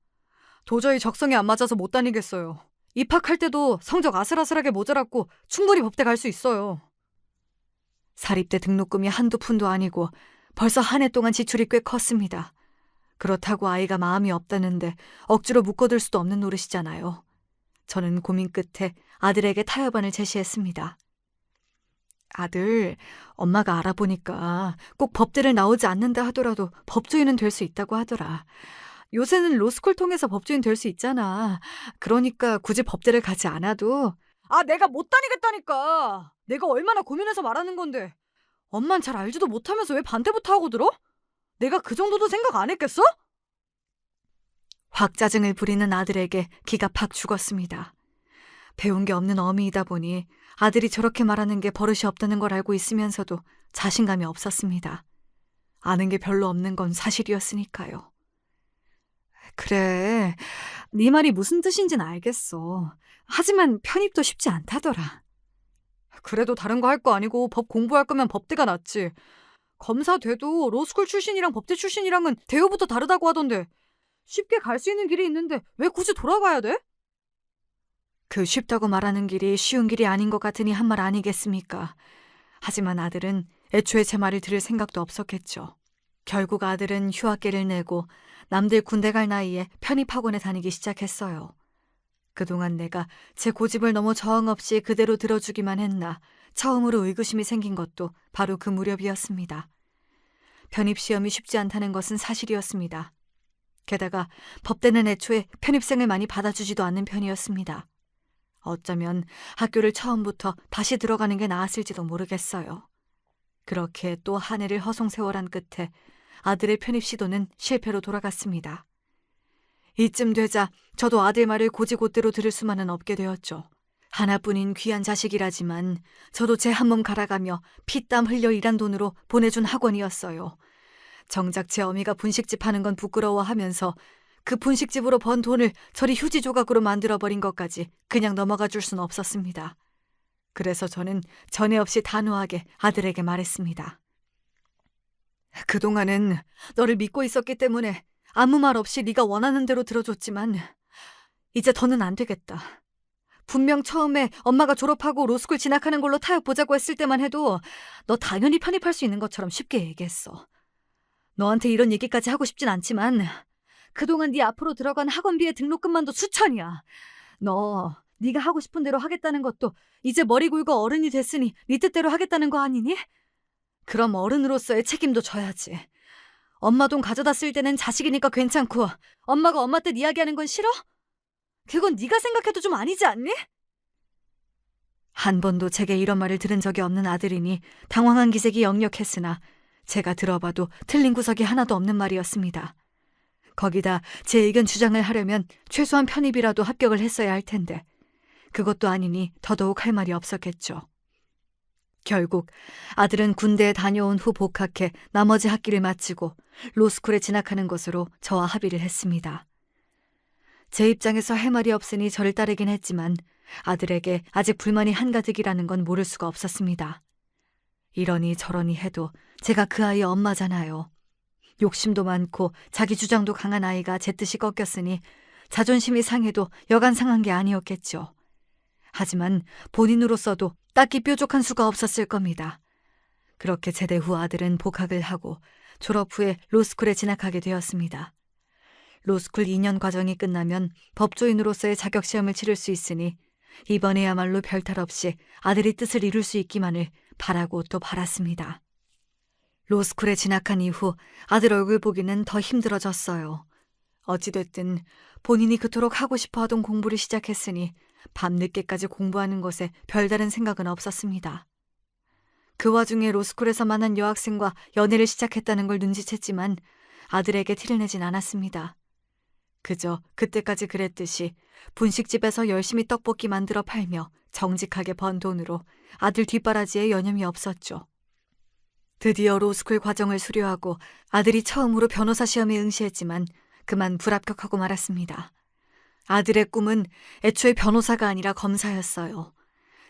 도저히 적성에 안 맞아서 못 다니겠어요. 입학할 때도 성적 아슬아슬하게 모자랐고 충분히 법대 갈 수 있어요. 사립대 등록금이 한두 푼도 아니고 벌써 한 해 동안 지출이 꽤 컸습니다. 그렇다고 아이가 마음이 없다는데 억지로 묶어둘 수도 없는 노릇이잖아요. 저는 고민 끝에 아들에게 타협안을 제시했습니다. 아들, 엄마가 알아보니까 꼭 법대를 나오지 않는다 하더라도 법조인은 될 수 있다고 하더라. 요새는 로스쿨 통해서 법조인 될 수 있잖아. 그러니까 굳이 법대를 가지 않아도. 아, 내가 못 다니겠다니까. 내가 얼마나 고민해서 말하는 건데. 엄만 잘 알지도 못하면서 왜 반대부터 하고 들어? 내가 그 정도도 생각 안 했겠어? 확 짜증을 부리는 아들에게 기가 팍 죽었습니다. 배운 게 없는 어미이다 보니 아들이 저렇게 말하는 게 버릇이 없다는 걸 알고 있으면서도 자신감이 없었습니다. 아는 게 별로 없는 건 사실이었으니까요. 그래, 네 말이 무슨 뜻인진 알겠어. 하지만 편입도 쉽지 않다더라. 그래도 다른 거 할 거 아니고 법 공부할 거면 법대가 낫지. 검사 돼도 로스쿨 출신이랑 법대 출신이랑은 대우부터 다르다고 하던데 쉽게 갈 수 있는 길이 있는데 왜 굳이 돌아가야 돼? 그 쉽다고 말하는 길이 쉬운 길이 아닌 것 같으니 한 말 아니겠습니까? 하지만 아들은 애초에 제 말을 들을 생각도 없었겠죠. 결국 아들은 휴학계를 내고 남들 군대 갈 나이에 편입학원에 다니기 시작했어요. 그동안 내가 제 고집을 너무 저항 없이 그대로 들어주기만 했나 처음으로 의구심이 생긴 것도 바로 그 무렵이었습니다. 편입시험이 쉽지 않다는 것은 사실이었습니다. 게다가 법대는 애초에 편입생을 많이 받아주지도 않는 편이었습니다. 어쩌면 학교를 처음부터 다시 들어가는 게 나았을지도 모르겠어요. 그렇게 또 한 해를 허송세월한 끝에 아들의 편입 시도는 실패로 돌아갔습니다. 이쯤 되자 저도 아들 말을 고지곳대로 들을 수만은 없게 되었죠. 하나뿐인 귀한 자식이라지만 저도 제 한 몸 갈아가며 피땀 흘려 일한 돈으로 보내준 학원이었어요. 정작 제 어미가 분식집 하는 건 부끄러워하면서 그 분식집으로 번 돈을 저리 휴지 조각으로 만들어버린 것까지 그냥 넘어가 줄 수는 없었습니다. 그래서 저는 전에 없이 단호하게 아들에게 말했습니다. 그동안은 너를 믿고 있었기 때문에 아무 말 없이 네가 원하는 대로 들어줬지만 이제 더는 안 되겠다. 분명 처음에 엄마가 졸업하고 로스쿨 진학하는 걸로 타협 보자고 했을 때만 해도 너 당연히 편입할 수 있는 것처럼 쉽게 얘기했어. 너한테 이런 얘기까지 하고 싶진 않지만 그동안 네 앞으로 들어간 학원비의 등록금만도 수천이야. 너 네가 하고 싶은 대로 하겠다는 것도 이제 머리 굴고 어른이 됐으니 네 뜻대로 하겠다는 거 아니니? 그럼 어른으로서의 책임도 져야지. 엄마 돈 가져다 쓸 때는 자식이니까 괜찮고 엄마가 엄마 뜻 이야기하는 건 싫어? 그건 네가 생각해도 좀 아니지 않니? 한 번도 제게 이런 말을 들은 적이 없는 아들이니 당황한 기색이 역력했으나 제가 들어봐도 틀린 구석이 하나도 없는 말이었습니다. 거기다 제 의견 주장을 하려면 최소한 편입이라도 합격을 했어야 할 텐데 그것도 아니니 더더욱 할 말이 없었겠죠. 결국 아들은 군대에 다녀온 후 복학해 나머지 학기를 마치고 로스쿨에 진학하는 것으로 저와 합의를 했습니다. 제 입장에서 할 말이 없으니 저를 따르긴 했지만 아들에게 아직 불만이 한가득이라는 건 모를 수가 없었습니다. 이러니 저러니 해도 제가 그 아이의 엄마잖아요. 욕심도 많고 자기 주장도 강한 아이가 제 뜻이 꺾였으니 자존심이 상해도 여간 상한 게 아니었겠죠. 하지만 본인으로서도 딱히 뾰족한 수가 없었을 겁니다. 그렇게 제대 후 아들은 복학을 하고 졸업 후에 로스쿨에 진학하게 되었습니다. 로스쿨 2년 과정이 끝나면 법조인으로서의 자격시험을 치를 수 있으니 이번에야말로 별탈 없이 아들의 뜻을 이룰 수 있기만을 바라고 또 바랐습니다. 로스쿨에 진학한 이후 아들 얼굴 보기는 더 힘들어졌어요. 어찌됐든 본인이 그토록 하고 싶어 하던 공부를 시작했으니 밤늦게까지 공부하는 것에 별다른 생각은 없었습니다. 그 와중에 로스쿨에서 만난 여학생과 연애를 시작했다는 걸 눈치챘지만 아들에게 티를 내진 않았습니다. 그저 그때까지 그랬듯이 분식집에서 열심히 떡볶이 만들어 팔며 정직하게 번 돈으로 아들 뒷바라지에 여념이 없었죠. 드디어 로스쿨 과정을 수료하고 아들이 처음으로 변호사 시험에 응시했지만 그만 불합격하고 말았습니다. 아들의 꿈은 애초에 변호사가 아니라 검사였어요.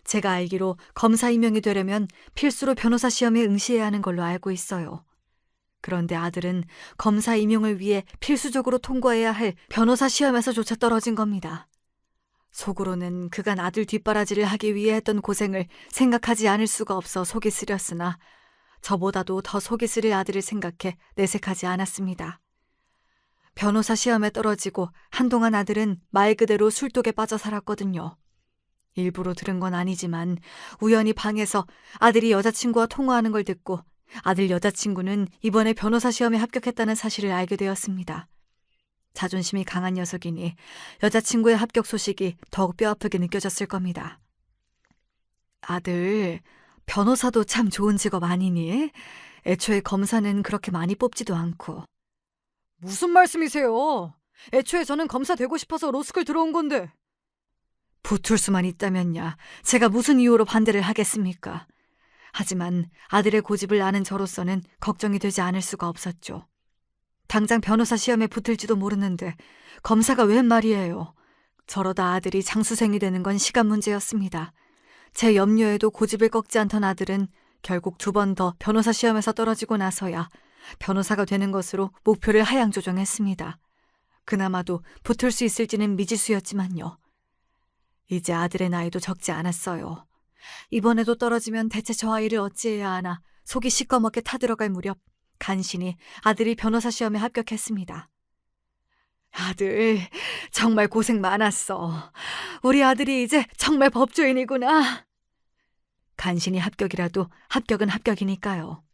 제가 알기로 검사 임용이 되려면 필수로 변호사 시험에 응시해야 하는 걸로 알고 있어요. 그런데 아들은 검사 임용을 위해 필수적으로 통과해야 할 변호사 시험에서조차 떨어진 겁니다. 속으로는 그간 아들 뒷바라지를 하기 위해 했던 고생을 생각하지 않을 수가 없어 속이 쓰렸으나 저보다도 더 속이 쓰릴 아들을 생각해 내색하지 않았습니다. 변호사 시험에 떨어지고 한동안 아들은 말 그대로 술독에 빠져 살았거든요. 일부러 들은 건 아니지만 우연히 방에서 아들이 여자친구와 통화하는 걸 듣고 아들 여자친구는 이번에 변호사 시험에 합격했다는 사실을 알게 되었습니다. 자존심이 강한 녀석이니 여자친구의 합격 소식이 더욱 뼈아프게 느껴졌을 겁니다. 아들, 변호사도 참 좋은 직업 아니니? 애초에 검사는 그렇게 많이 뽑지도 않고. 무슨 말씀이세요? 애초에 저는 검사 되고 싶어서 로스쿨 들어온 건데. 붙을 수만 있다면야 제가 무슨 이유로 반대를 하겠습니까? 하지만 아들의 고집을 아는 저로서는 걱정이 되지 않을 수가 없었죠. 당장 변호사 시험에 붙을지도 모르는데 검사가 웬 말이에요. 저러다 아들이 장수생이 되는 건 시간 문제였습니다. 제 염려에도 고집을 꺾지 않던 아들은 결국 2번 더 변호사 시험에서 떨어지고 나서야 변호사가 되는 것으로 목표를 하향 조정했습니다. 그나마도 붙을 수 있을지는 미지수였지만요. 이제 아들의 나이도 적지 않았어요. 이번에도 떨어지면 대체 저 아이를 어찌해야 하나 속이 시꺼멓게 타들어갈 무렵 간신히 아들이 변호사 시험에 합격했습니다. 아들, 정말 고생 많았어. 우리 아들이 이제 정말 법조인이구나. 간신히 합격이라도 합격은 합격이니까요.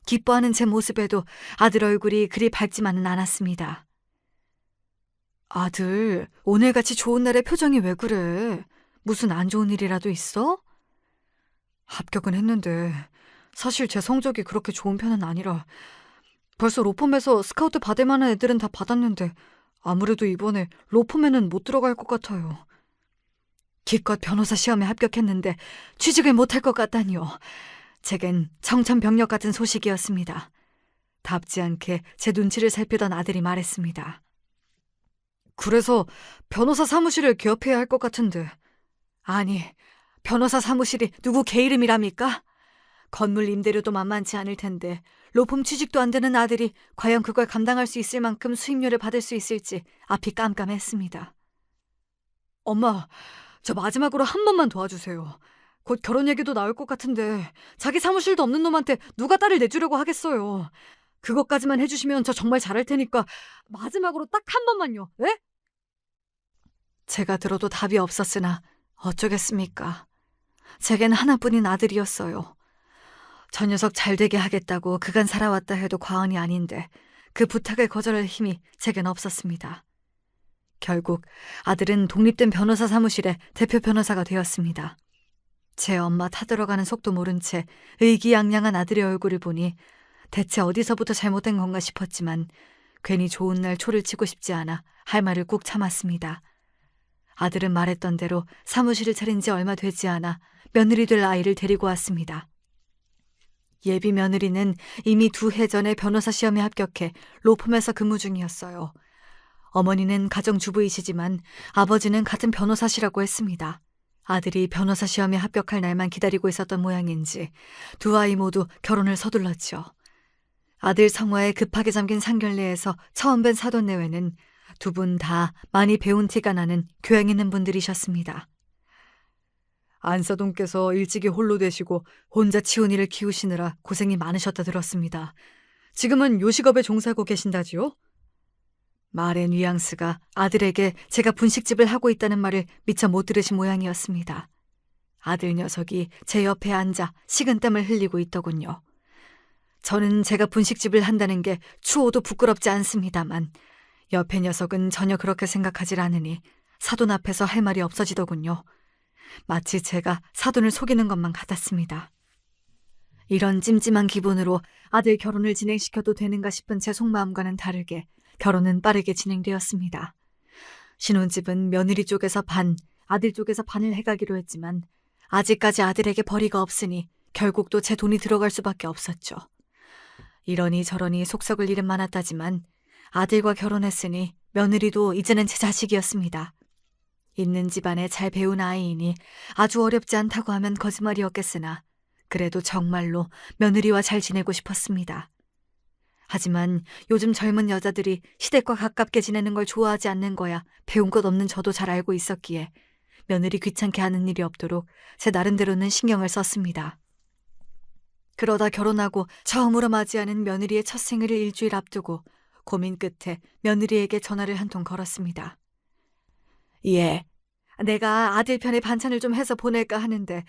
기뻐하는 제 모습에도 아들 얼굴이 그리 밝지만은 않았습니다. 아들, 오늘같이 좋은 날에 표정이 왜 그래? 무슨 안 좋은 일이라도 있어? 합격은 했는데 사실 제 성적이 그렇게 좋은 편은 아니라 벌써 로펌에서 스카우트 받을 만한 애들은 다 받았는데 아무래도 이번에 로펌에는 못 들어갈 것 같아요. 기껏 변호사 시험에 합격했는데 취직을 못할 것 같다니요. 제겐 청천벽력 같은 소식이었습니다. 답지 않게 제 눈치를 살피던 아들이 말했습니다. 그래서 변호사 사무실을 개업해야 할 것 같은데. 아니, 변호사 사무실이 누구 개 이름이랍니까? 건물 임대료도 만만치 않을 텐데 로펌 취직도 안 되는 아들이 과연 그걸 감당할 수 있을 만큼 수입료를 받을 수 있을지 앞이 깜깜했습니다. 엄마, 저 마지막으로 한 번만 도와주세요. 곧 결혼 얘기도 나올 것 같은데 자기 사무실도 없는 놈한테 누가 딸을 내주려고 하겠어요. 그것까지만 해주시면 저 정말 잘할 테니까 마지막으로 딱 한 번만요. 네? 제가 들어도 답이 없었으나 어쩌겠습니까. 제겐 하나뿐인 아들이었어요. 저 녀석 잘되게 하겠다고 그간 살아왔다 해도 과언이 아닌데 그 부탁을 거절할 힘이 제겐 없었습니다. 결국 아들은 독립된 변호사 사무실의 대표 변호사가 되었습니다. 제 엄마 타들어가는 속도 모른 채 의기양양한 아들의 얼굴을 보니 대체 어디서부터 잘못된 건가 싶었지만 괜히 좋은 날 초를 치고 싶지 않아 할 말을 꾹 참았습니다. 아들은 말했던 대로 사무실을 차린 지 얼마 되지 않아 며느리 될 아이를 데리고 왔습니다. 예비 며느리는 이미 2해 전에 변호사 시험에 합격해 로펌에서 근무 중이었어요. 어머니는 가정주부이시지만 아버지는 같은 변호사시라고 했습니다. 아들이 변호사 시험에 합격할 날만 기다리고 있었던 모양인지 두 아이 모두 결혼을 서둘렀죠. 아들 성화에 급하게 잠긴 상견례에서 처음 뵌 사돈내외는 두 분 다 많이 배운 티가 나는 교양 있는 분들이셨습니다. 안사돈께서 일찍이 홀로 되시고 혼자 치훈이를 키우시느라 고생이 많으셨다 들었습니다. 지금은 요식업에 종사하고 계신다지요? 말의 뉘앙스가 아들에게 제가 분식집을 하고 있다는 말을 미처 못 들으신 모양이었습니다. 아들 녀석이 제 옆에 앉아 식은땀을 흘리고 있더군요. 저는 제가 분식집을 한다는 게 추호도 부끄럽지 않습니다만 옆에 녀석은 전혀 그렇게 생각하질 않으니 사돈 앞에서 할 말이 없어지더군요. 마치 제가 사돈을 속이는 것만 같았습니다. 이런 찜찜한 기분으로 아들 결혼을 진행시켜도 되는가 싶은 제 속마음과는 다르게 결혼은 빠르게 진행되었습니다. 신혼집은 며느리 쪽에서 반, 아들 쪽에서 반을 해가기로 했지만 아직까지 아들에게 벌이가 없으니 결국 또 제 돈이 들어갈 수밖에 없었죠. 이러니 저러니 속썩을 일은 많았다지만 아들과 결혼했으니 며느리도 이제는 제 자식이었습니다. 있는 집안에 잘 배운 아이이니 아주 어렵지 않다고 하면 거짓말이었겠으나 그래도 정말로 며느리와 잘 지내고 싶었습니다. 하지만 요즘 젊은 여자들이 시댁과 가깝게 지내는 걸 좋아하지 않는 거야 배운 것 없는 저도 잘 알고 있었기에 며느리 귀찮게 하는 일이 없도록 제 나름대로는 신경을 썼습니다. 그러다 결혼하고 처음으로 맞이하는 며느리의 첫 생일을 일주일 앞두고 고민 끝에 며느리에게 전화를 한 통 걸었습니다. 예, 내가 아들 편에 반찬을 좀 해서 보낼까 하는데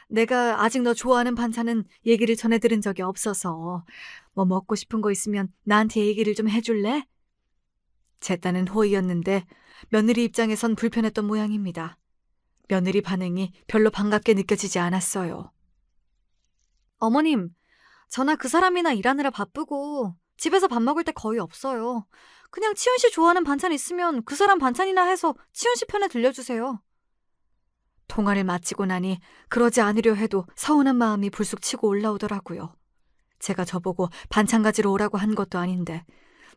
내가 아직 너 좋아하는 반찬은 얘기를 전해들은 적이 없어서 뭐 먹고 싶은 거 있으면 나한테 얘기를 좀 해줄래? 제 딴은 호의였는데 며느리 입장에선 불편했던 모양입니다. 며느리 반응이 별로 반갑게 느껴지지 않았어요. 어머님, 저나 그 사람이나 일하느라 바쁘고 집에서 밥 먹을 때 거의 없어요. 그냥 치훈 씨 좋아하는 반찬 있으면 그 사람 반찬이나 해서 치훈 씨 편에 들려주세요. 통화를 마치고 나니 그러지 않으려 해도 서운한 마음이 불쑥 치고 올라오더라고요. 제가 저보고 반찬 가지러 오라고 한 것도 아닌데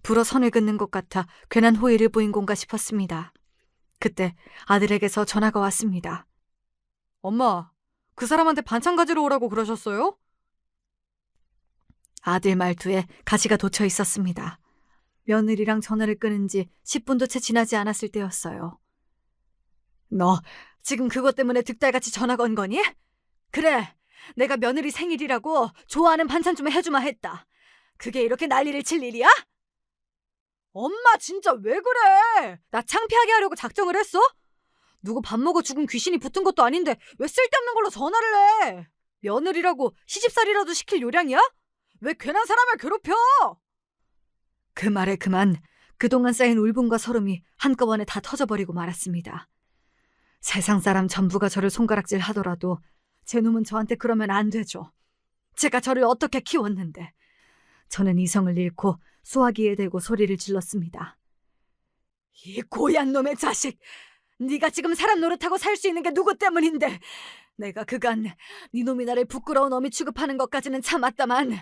불어 선을 긋는 것 같아 괜한 호의를 보인 건가 싶었습니다. 그때 아들에게서 전화가 왔습니다. 엄마, 그 사람한테 반찬 가지러 오라고 그러셨어요? 아들 말투에 가시가 돋쳐 있었습니다. 며느리랑 전화를 끊은 지 10분도 채 지나지 않았을 때였어요. 너 지금 그것 때문에 득달같이 전화 건 거니? 그래, 내가 며느리 생일이라고 좋아하는 반찬 좀 해주마 했다. 그게 이렇게 난리를 칠 일이야? 엄마 진짜 왜 그래? 나 창피하게 하려고 작정을 했어? 누구 밥 먹어 죽은 귀신이 붙은 것도 아닌데 왜 쓸데없는 걸로 전화를 해? 며느리라고 시집살이라도 시킬 요량이야? 왜 괜한 사람을 괴롭혀? 그 말에 그만 그동안 쌓인 울분과 서름이 한꺼번에 다 터져버리고 말았습니다. 세상 사람 전부가 저를 손가락질 하더라도 제 놈은 저한테 그러면 안 되죠. 제가 저를 어떻게 키웠는데. 저는 이성을 잃고 수화기에 대고 소리를 질렀습니다. 이 고얀 놈의 자식! 네가 지금 사람 노릇하고 살 수 있는 게 누구 때문인데. 내가 그간 네 놈이 나를 부끄러운 어미 취급하는 것까지는 참았다만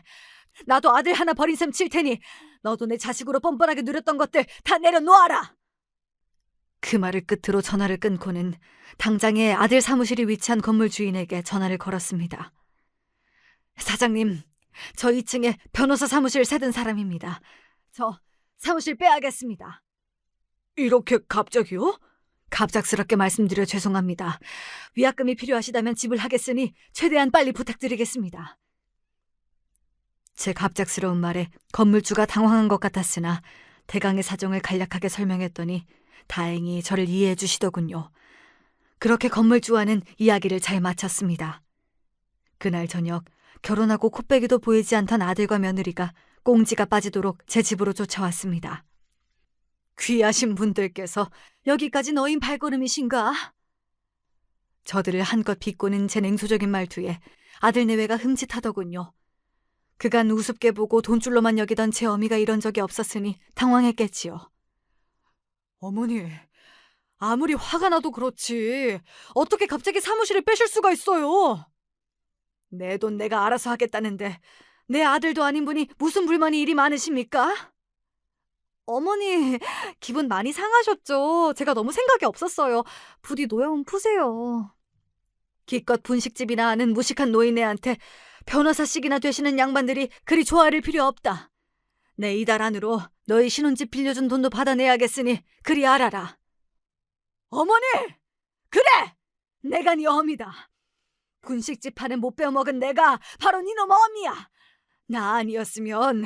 나도 아들 하나 버린 셈 칠 테니 너도 내 자식으로 뻔뻔하게 누렸던 것들 다 내려놓아라. 그 말을 끝으로 전화를 끊고는 당장에 아들 사무실이 위치한 건물 주인에게 전화를 걸었습니다. 사장님, 저 2층에 변호사 사무실 세든 사람입니다. 저 사무실 빼야겠습니다. 이렇게 갑자기요? 갑작스럽게 말씀드려 죄송합니다. 위약금이 필요하시다면 지불하겠으니 최대한 빨리 부탁드리겠습니다. 제 갑작스러운 말에 건물주가 당황한 것 같았으나 대강의 사정을 간략하게 설명했더니 다행히 저를 이해해 주시더군요. 그렇게 건물주와는 이야기를 잘 마쳤습니다. 그날 저녁 결혼하고 코빼기도 보이지 않던 아들과 며느리가 꽁지가 빠지도록 제 집으로 쫓아왔습니다. 귀하신 분들께서 여기까지 너인 발걸음이신가? 저들을 한껏 비꼬는 제 냉소적인 말투에 아들 내외가 흠칫하더군요. 그간 우습게 보고 돈줄로만 여기던 제 어미가 이런 적이 없었으니 당황했겠지요. 어머니, 아무리 화가 나도 그렇지 어떻게 갑자기 사무실을 빼실 수가 있어요? 내 돈 내가 알아서 하겠다는데 내 아들도 아닌 분이 무슨 불만이 이리 많으십니까? 어머니, 기분 많이 상하셨죠? 제가 너무 생각이 없었어요. 부디 노여움 푸세요. 기껏 분식집이나 하는 무식한 노인네한테 변호사씩이나 되시는 양반들이 그리 좋아할 필요 없다. 내 이달 안으로 너희 신혼집 빌려준 돈도 받아내야겠으니 그리 알아라. 어머니! 그래! 내가 네 어미다. 분식집 하는 못 배워먹은 내가 바로 니놈 어미야. 나 아니었으면,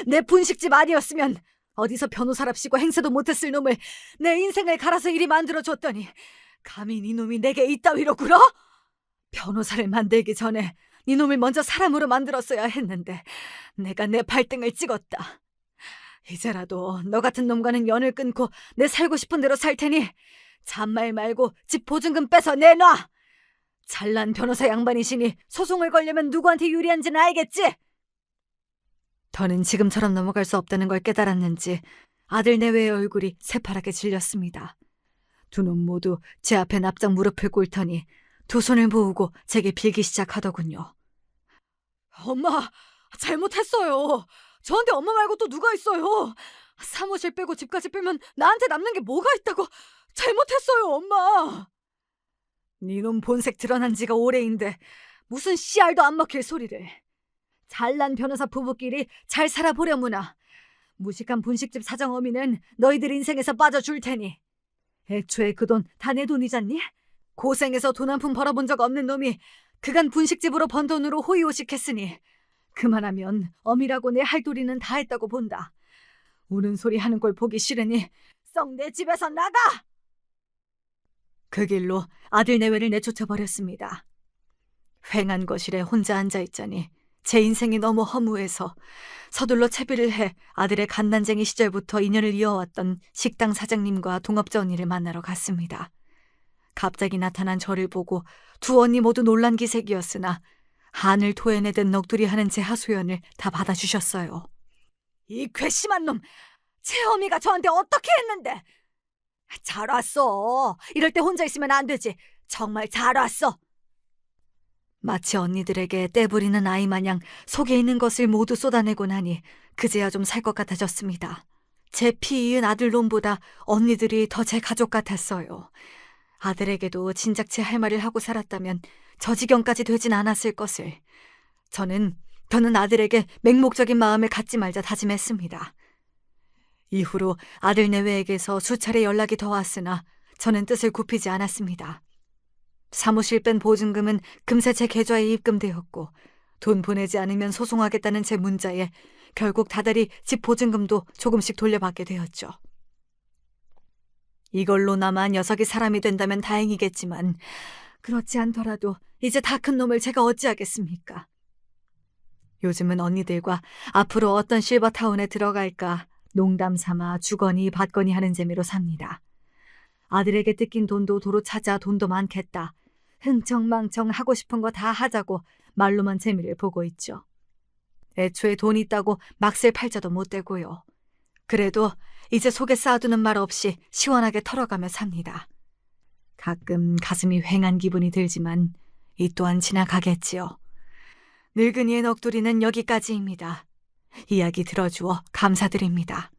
내 분식집 아니었으면 어디서 변호사랍시고 행세도 못했을 놈을 내 인생을 갈아서 이리 만들어줬더니 감히 네 놈이 내게 이따위로 굴어? 변호사를 만들기 전에 네 놈을 먼저 사람으로 만들었어야 했는데 내가 내 발등을 찍었다. 이제라도 너 같은 놈과는 연을 끊고 내 살고 싶은 대로 살 테니 잔말 말고 집 보증금 빼서 내놔. 잘난 변호사 양반이시니 소송을 걸려면 누구한테 유리한지는 알겠지? 저는 지금처럼 넘어갈 수 없다는 걸 깨달았는지 아들 내외의 얼굴이 새파랗게 질렸습니다. 두 놈 모두 제 앞에 납작 무릎을 꿇더니 두 손을 모으고 제게 빌기 시작하더군요. 엄마, 잘못했어요. 저한테 엄마 말고 또 누가 있어요? 사무실 빼고 집까지 빼면 나한테 남는 게 뭐가 있다고. 잘못했어요, 엄마. 니놈 본색 드러난 지가 오래인데 무슨 씨알도 안 먹힐 소리를. 잘난 변호사 부부끼리 잘 살아보려무나. 무식한 분식집 사장 어미는 너희들 인생에서 빠져줄 테니. 애초에 그 돈 다 내 돈이잖니? 고생해서 돈 한 푼 벌어본 적 없는 놈이 그간 분식집으로 번 돈으로 호의호식했으니 그만하면 어미라고 내 할 도리는 다 했다고 본다. 우는 소리 하는 걸 보기 싫으니 썩 내 집에서 나가! 그 길로 아들 내외를 내쫓아버렸습니다. 휑한 거실에 혼자 앉아있자니 제 인생이 너무 허무해서 서둘러 채비를 해 아들의 갓난쟁이 시절부터 인연을 이어왔던 식당 사장님과 동업자 언니를 만나러 갔습니다. 갑자기 나타난 저를 보고 두 언니 모두 놀란 기색이었으나 한을 토해내듯 넋두리하는 제 하소연을 다 받아주셨어요. 이 괘씸한 놈! 제 어미가 저한테 어떻게 했는데! 잘 왔어. 이럴 때 혼자 있으면 안 되지. 정말 잘 왔어. 마치 언니들에게 떼부리는 아이 마냥 속에 있는 것을 모두 쏟아내고 나니 그제야 좀 살 것 같아졌습니다. 제 피 이은 아들놈보다 언니들이 더 제 가족 같았어요. 아들에게도 진작 제 할 말을 하고 살았다면 저 지경까지 되진 않았을 것을. 저는 더는 아들에게 맹목적인 마음을 갖지 말자 다짐했습니다. 이후로 아들 내외에게서 수차례 연락이 더 왔으나 저는 뜻을 굽히지 않았습니다. 사무실 뺀 보증금은 금세 제 계좌에 입금되었고 돈 보내지 않으면 소송하겠다는 제 문자에 결국 다달이 집 보증금도 조금씩 돌려받게 되었죠. 이걸로나마 녀석이 사람이 된다면 다행이겠지만 그렇지 않더라도 이제 다 큰 놈을 제가 어찌하겠습니까? 요즘은 언니들과 앞으로 어떤 실버타운에 들어갈까 농담 삼아 주거니 받거니 하는 재미로 삽니다. 아들에게 뜯긴 돈도 도로 찾아 돈도 많겠다. 흥청망청 하고 싶은 거 다 하자고 말로만 재미를 보고 있죠. 애초에 돈 있다고 막 쓸 팔자도 못 되고요. 그래도 이제 속에 쌓아두는 말 없이 시원하게 털어가며 삽니다. 가끔 가슴이 휑한 기분이 들지만 이 또한 지나가겠지요. 늙은이의 넋두리는 여기까지입니다. 이야기 들어주어 감사드립니다.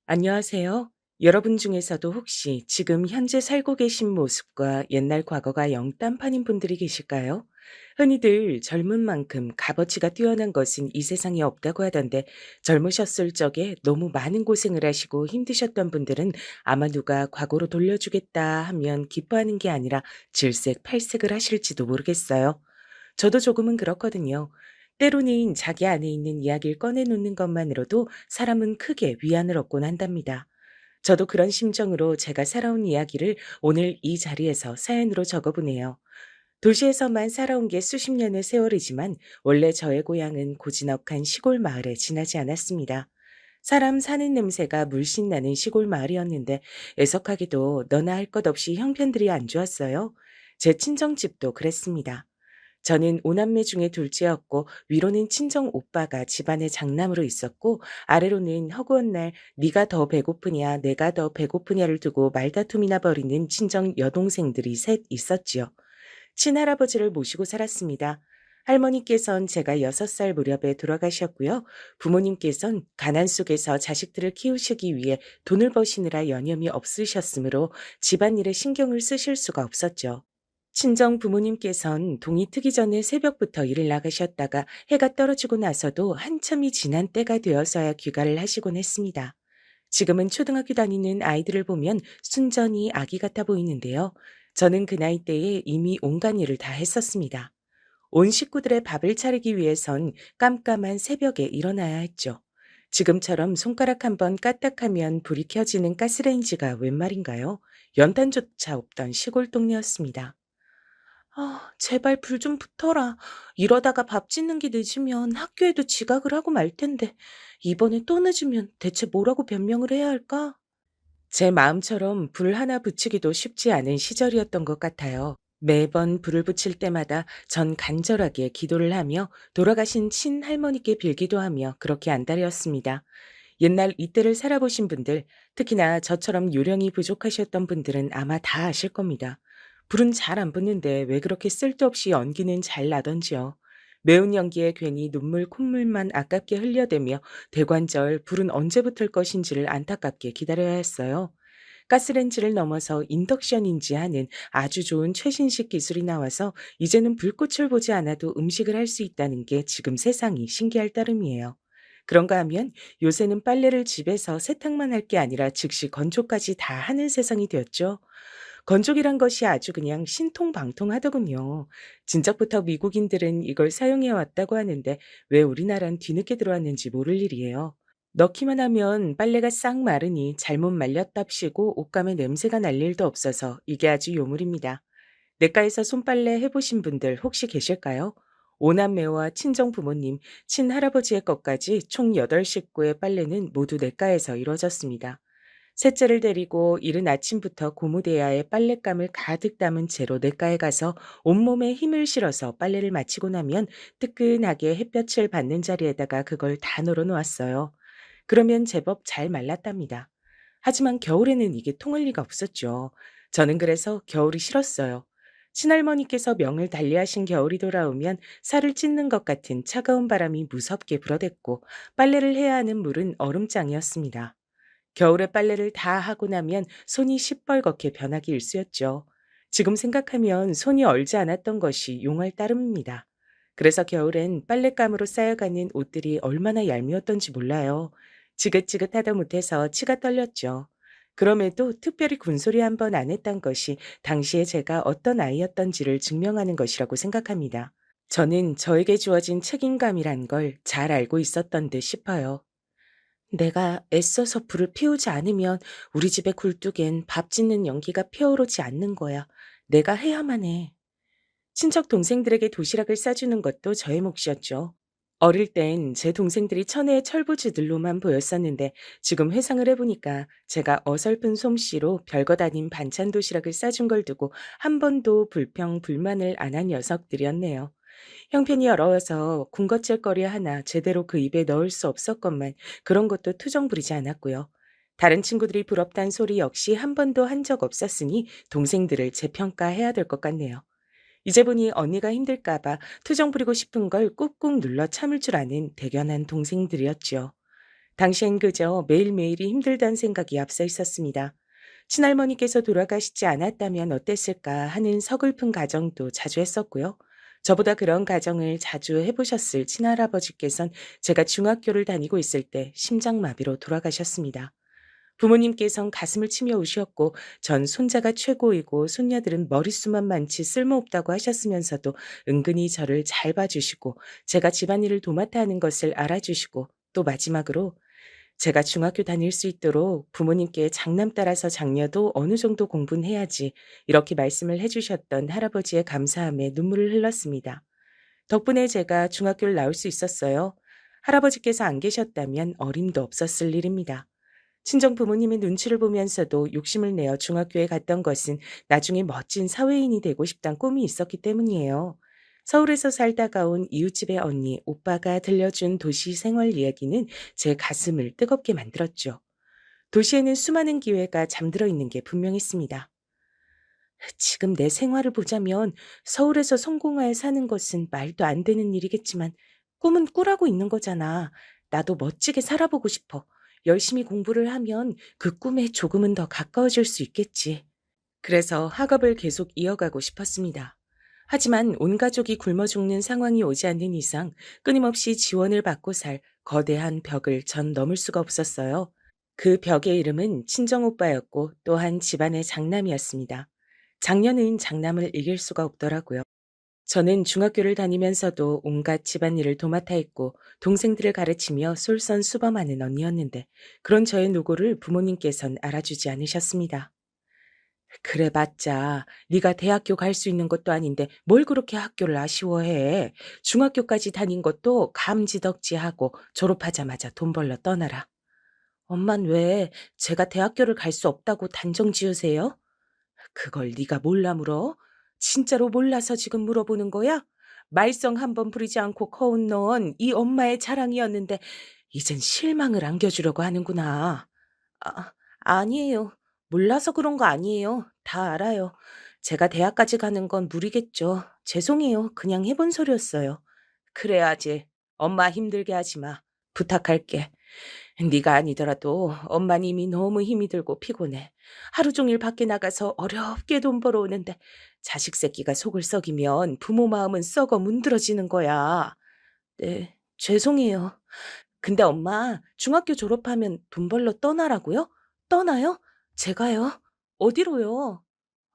안녕하세요. 여러분 중에서도 혹시 지금 현재 살고 계신 모습과 옛날 과거가 영 딴판인 분들이 계실까요? 흔히들 젊은 만큼 값어치가 뛰어난 것은 이 세상에 없다고 하던데 젊으셨을 적에 너무 많은 고생을 하시고 힘드셨던 분들은 아마 누가 과거로 돌려주겠다 하면 기뻐하는 게 아니라 질색팔색을 하실지도 모르겠어요. 저도 조금은 그렇거든요. 때로는 자기 안에 있는 이야기를 꺼내놓는 것만으로도 사람은 크게 위안을 얻곤 한답니다. 저도 그런 심정으로 제가 살아온 이야기를 오늘 이 자리에서 사연으로 적어보네요. 도시에서만 살아온 게 수십 년의 세월이지만 원래 저의 고향은 고즈넉한 시골 마을에 지나지 않았습니다. 사람 사는 냄새가 물씬 나는 시골 마을이었는데 애석하게도 너나 할 것 없이 형편들이 안 좋았어요. 제 친정집도 그랬습니다. 저는 오남매 중에 둘째였고 위로는 친정 오빠가 집안의 장남으로 있었고 아래로는 허구한 날 네가 더 배고프냐 내가 더 배고프냐를 두고 말다툼이나 벌이는 친정 여동생들이 셋 있었지요. 친할아버지를 모시고 살았습니다. 할머니께선 제가 6살 무렵에 돌아가셨고요. 부모님께선 가난 속에서 자식들을 키우시기 위해 돈을 버시느라 여념이 없으셨으므로 집안일에 신경을 쓰실 수가 없었죠. 친정 부모님께선 동이 트기 전에 새벽부터 일을 나가셨다가 해가 떨어지고 나서도 한참이 지난 때가 되어서야 귀가를 하시곤 했습니다. 지금은 초등학교 다니는 아이들을 보면 순전히 아기 같아 보이는데요. 저는 그 나이 때에 이미 온갖 일을 다 했었습니다. 온 식구들의 밥을 차리기 위해선 깜깜한 새벽에 일어나야 했죠. 지금처럼 손가락 한번 까딱하면 불이 켜지는 가스레인지가 웬 말인가요? 연탄조차 없던 시골 동네였습니다. 아, 제발 불 좀 붙어라. 이러다가 밥 짓는 게 늦으면 학교에도 지각을 하고 말 텐데, 이번에 또 늦으면 대체 뭐라고 변명을 해야 할까? 제 마음처럼 불 하나 붙이기도 쉽지 않은 시절이었던 것 같아요. 매번 불을 붙일 때마다 전 간절하게 기도를 하며 돌아가신 친할머니께 빌기도 하며 그렇게 안달이었습니다. 옛날 이때를 살아보신 분들, 특히나 저처럼 요령이 부족하셨던 분들은 아마 다 아실 겁니다. 불은 잘 안 붙는데 왜 그렇게 쓸데없이 연기는 잘 나던지요. 매운 연기에 괜히 눈물 콧물만 아깝게 흘려대며 대관절 불은 언제 붙을 것인지를 안타깝게 기다려야 했어요. 가스렌지를 넘어서 인덕션인지 하는 아주 좋은 최신식 기술이 나와서 이제는 불꽃을 보지 않아도 음식을 할 수 있다는 게 지금 세상이 신기할 따름이에요. 그런가 하면 요새는 빨래를 집에서 세탁만 할 게 아니라 즉시 건조까지 다 하는 세상이 되었죠. 건조기란 것이 아주 그냥 신통방통하더군요. 진작부터 미국인들은 이걸 사용해 왔다고 하는데 왜 우리나라는 뒤늦게 들어왔는지 모를 일이에요. 넣기만 하면 빨래가 싹 마르니 잘못 말렸답시고 옷감에 냄새가 날 일도 없어서 이게 아주 요물입니다. 냇가에서 손빨래 해보신 분들 혹시 계실까요? 오남매와 친정 부모님, 친할아버지의 것까지 총 8식구의 빨래는 모두 냇가에서 이루어졌습니다. 셋째를 데리고 이른 아침부터 고무대야에 빨랫감을 가득 담은 채로 냇가에 가서 온몸에 힘을 실어서 빨래를 마치고 나면 뜨끈하게 햇볕을 받는 자리에다가 그걸 다 널어놓았어요. 그러면 제법 잘 말랐답니다. 하지만 겨울에는 이게 통할 리가 없었죠. 저는 그래서 겨울이 싫었어요. 친할머니께서 명을 달리하신 겨울이 돌아오면 살을 찢는 것 같은 차가운 바람이 무섭게 불어댔고 빨래를 해야 하는 물은 얼음장이었습니다. 겨울에 빨래를 다 하고 나면 손이 시뻘겋게 변하기 일쑤였죠. 지금 생각하면 손이 얼지 않았던 것이 용할 따름입니다. 그래서 겨울엔 빨랫감으로 쌓여가는 옷들이 얼마나 얄미웠던지 몰라요. 지긋지긋하다 못해서 치가 떨렸죠. 그럼에도 특별히 군소리 한 번 안 했던 것이 당시에 제가 어떤 아이였던지를 증명하는 것이라고 생각합니다. 저는 저에게 주어진 책임감이란 걸 잘 알고 있었던 듯 싶어요. 내가 애써서 불을 피우지 않으면 우리 집의 굴뚝엔 밥 짓는 연기가 피어오르지 않는 거야. 내가 해야만 해. 친척 동생들에게 도시락을 싸주는 것도 저의 몫이었죠. 어릴 땐 제 동생들이 천혜의 철부지들로만 보였었는데 지금 회상을 해보니까 제가 어설픈 솜씨로 별것 아닌 반찬 도시락을 싸준 걸 두고 한 번도 불평, 불만을 안 한 녀석들이었네요. 형편이 어려워서 군것질거리 하나 제대로 그 입에 넣을 수 없었건만 그런 것도 투정 부리지 않았고요. 다른 친구들이 부럽단 소리 역시 한 번도 한 적 없었으니 동생들을 재평가해야 될 것 같네요. 이제 보니 언니가 힘들까봐 투정 부리고 싶은 걸 꾹꾹 눌러 참을 줄 아는 대견한 동생들이었지요. 당시엔 그저 매일매일이 힘들다는 생각이 앞서 있었습니다. 친할머니께서 돌아가시지 않았다면 어땠을까 하는 서글픈 가정도 자주 했었고요. 저보다 그런 가정을 자주 해보셨을 친할아버지께선 제가 중학교를 다니고 있을 때 심장마비로 돌아가셨습니다. 부모님께선 가슴을 치며 우셨고 전 손자가 최고이고 손녀들은 머릿수만 많지 쓸모없다고 하셨으면서도 은근히 저를 잘 봐주시고 제가 집안일을 도맡아 하는 것을 알아주시고 또 마지막으로 제가 중학교 다닐 수 있도록 부모님께 장남 따라서 장녀도 어느 정도 공부는 해야지 이렇게 말씀을 해주셨던 할아버지의 감사함에 눈물을 흘렸습니다. 덕분에 제가 중학교를 나올 수 있었어요. 할아버지께서 안 계셨다면 어림도 없었을 일입니다. 친정 부모님의 눈치를 보면서도 욕심을 내어 중학교에 갔던 것은 나중에 멋진 사회인이 되고 싶단 꿈이 있었기 때문이에요. 서울에서 살다가 온 이웃집의 언니, 오빠가 들려준 도시 생활 이야기는 제 가슴을 뜨겁게 만들었죠. 도시에는 수많은 기회가 잠들어 있는 게 분명했습니다. 지금 내 생활을 보자면 서울에서 성공하여 사는 것은 말도 안 되는 일이겠지만 꿈은 꾸라고 있는 거잖아. 나도 멋지게 살아보고 싶어. 열심히 공부를 하면 그 꿈에 조금은 더 가까워질 수 있겠지. 그래서 학업을 계속 이어가고 싶었습니다. 하지만 온 가족이 굶어 죽는 상황이 오지 않는 이상 끊임없이 지원을 받고 살 거대한 벽을 전 넘을 수가 없었어요. 그 벽의 이름은 친정오빠였고 또한 집안의 장남이었습니다. 장녀는 장남을 이길 수가 없더라고요. 저는 중학교를 다니면서도 온갖 집안일을 도맡아 했고 동생들을 가르치며 솔선수범하는 언니였는데 그런 저의 노고를 부모님께선 알아주지 않으셨습니다. 그래봤자 네가 대학교 갈 수 있는 것도 아닌데 뭘 그렇게 학교를 아쉬워해. 중학교까지 다닌 것도 감지덕지하고 졸업하자마자 돈 벌러 떠나라. 엄만 왜 제가 대학교를 갈 수 없다고 단정 지으세요? 그걸 네가 몰라 물어? 진짜로 몰라서 지금 물어보는 거야? 말썽 한 번 부리지 않고 커온 넌 이 엄마의 자랑이었는데 이젠 실망을 안겨주려고 하는구나. 아니에요. 몰라서 그런 거 아니에요. 다 알아요. 제가 대학까지 가는 건 무리겠죠. 죄송해요. 그냥 해본 소리였어요. 그래야지. 엄마 힘들게 하지 마. 부탁할게. 네가 아니더라도 엄마는 이미 너무 힘이 들고 피곤해. 하루 종일 밖에 나가서 어렵게 돈 벌어오는데 자식 새끼가 속을 썩이면 부모 마음은 썩어 문드러지는 거야. 네, 죄송해요. 근데 엄마 중학교 졸업하면 돈 벌러 떠나라고요? 떠나요? 제가요? 어디로요?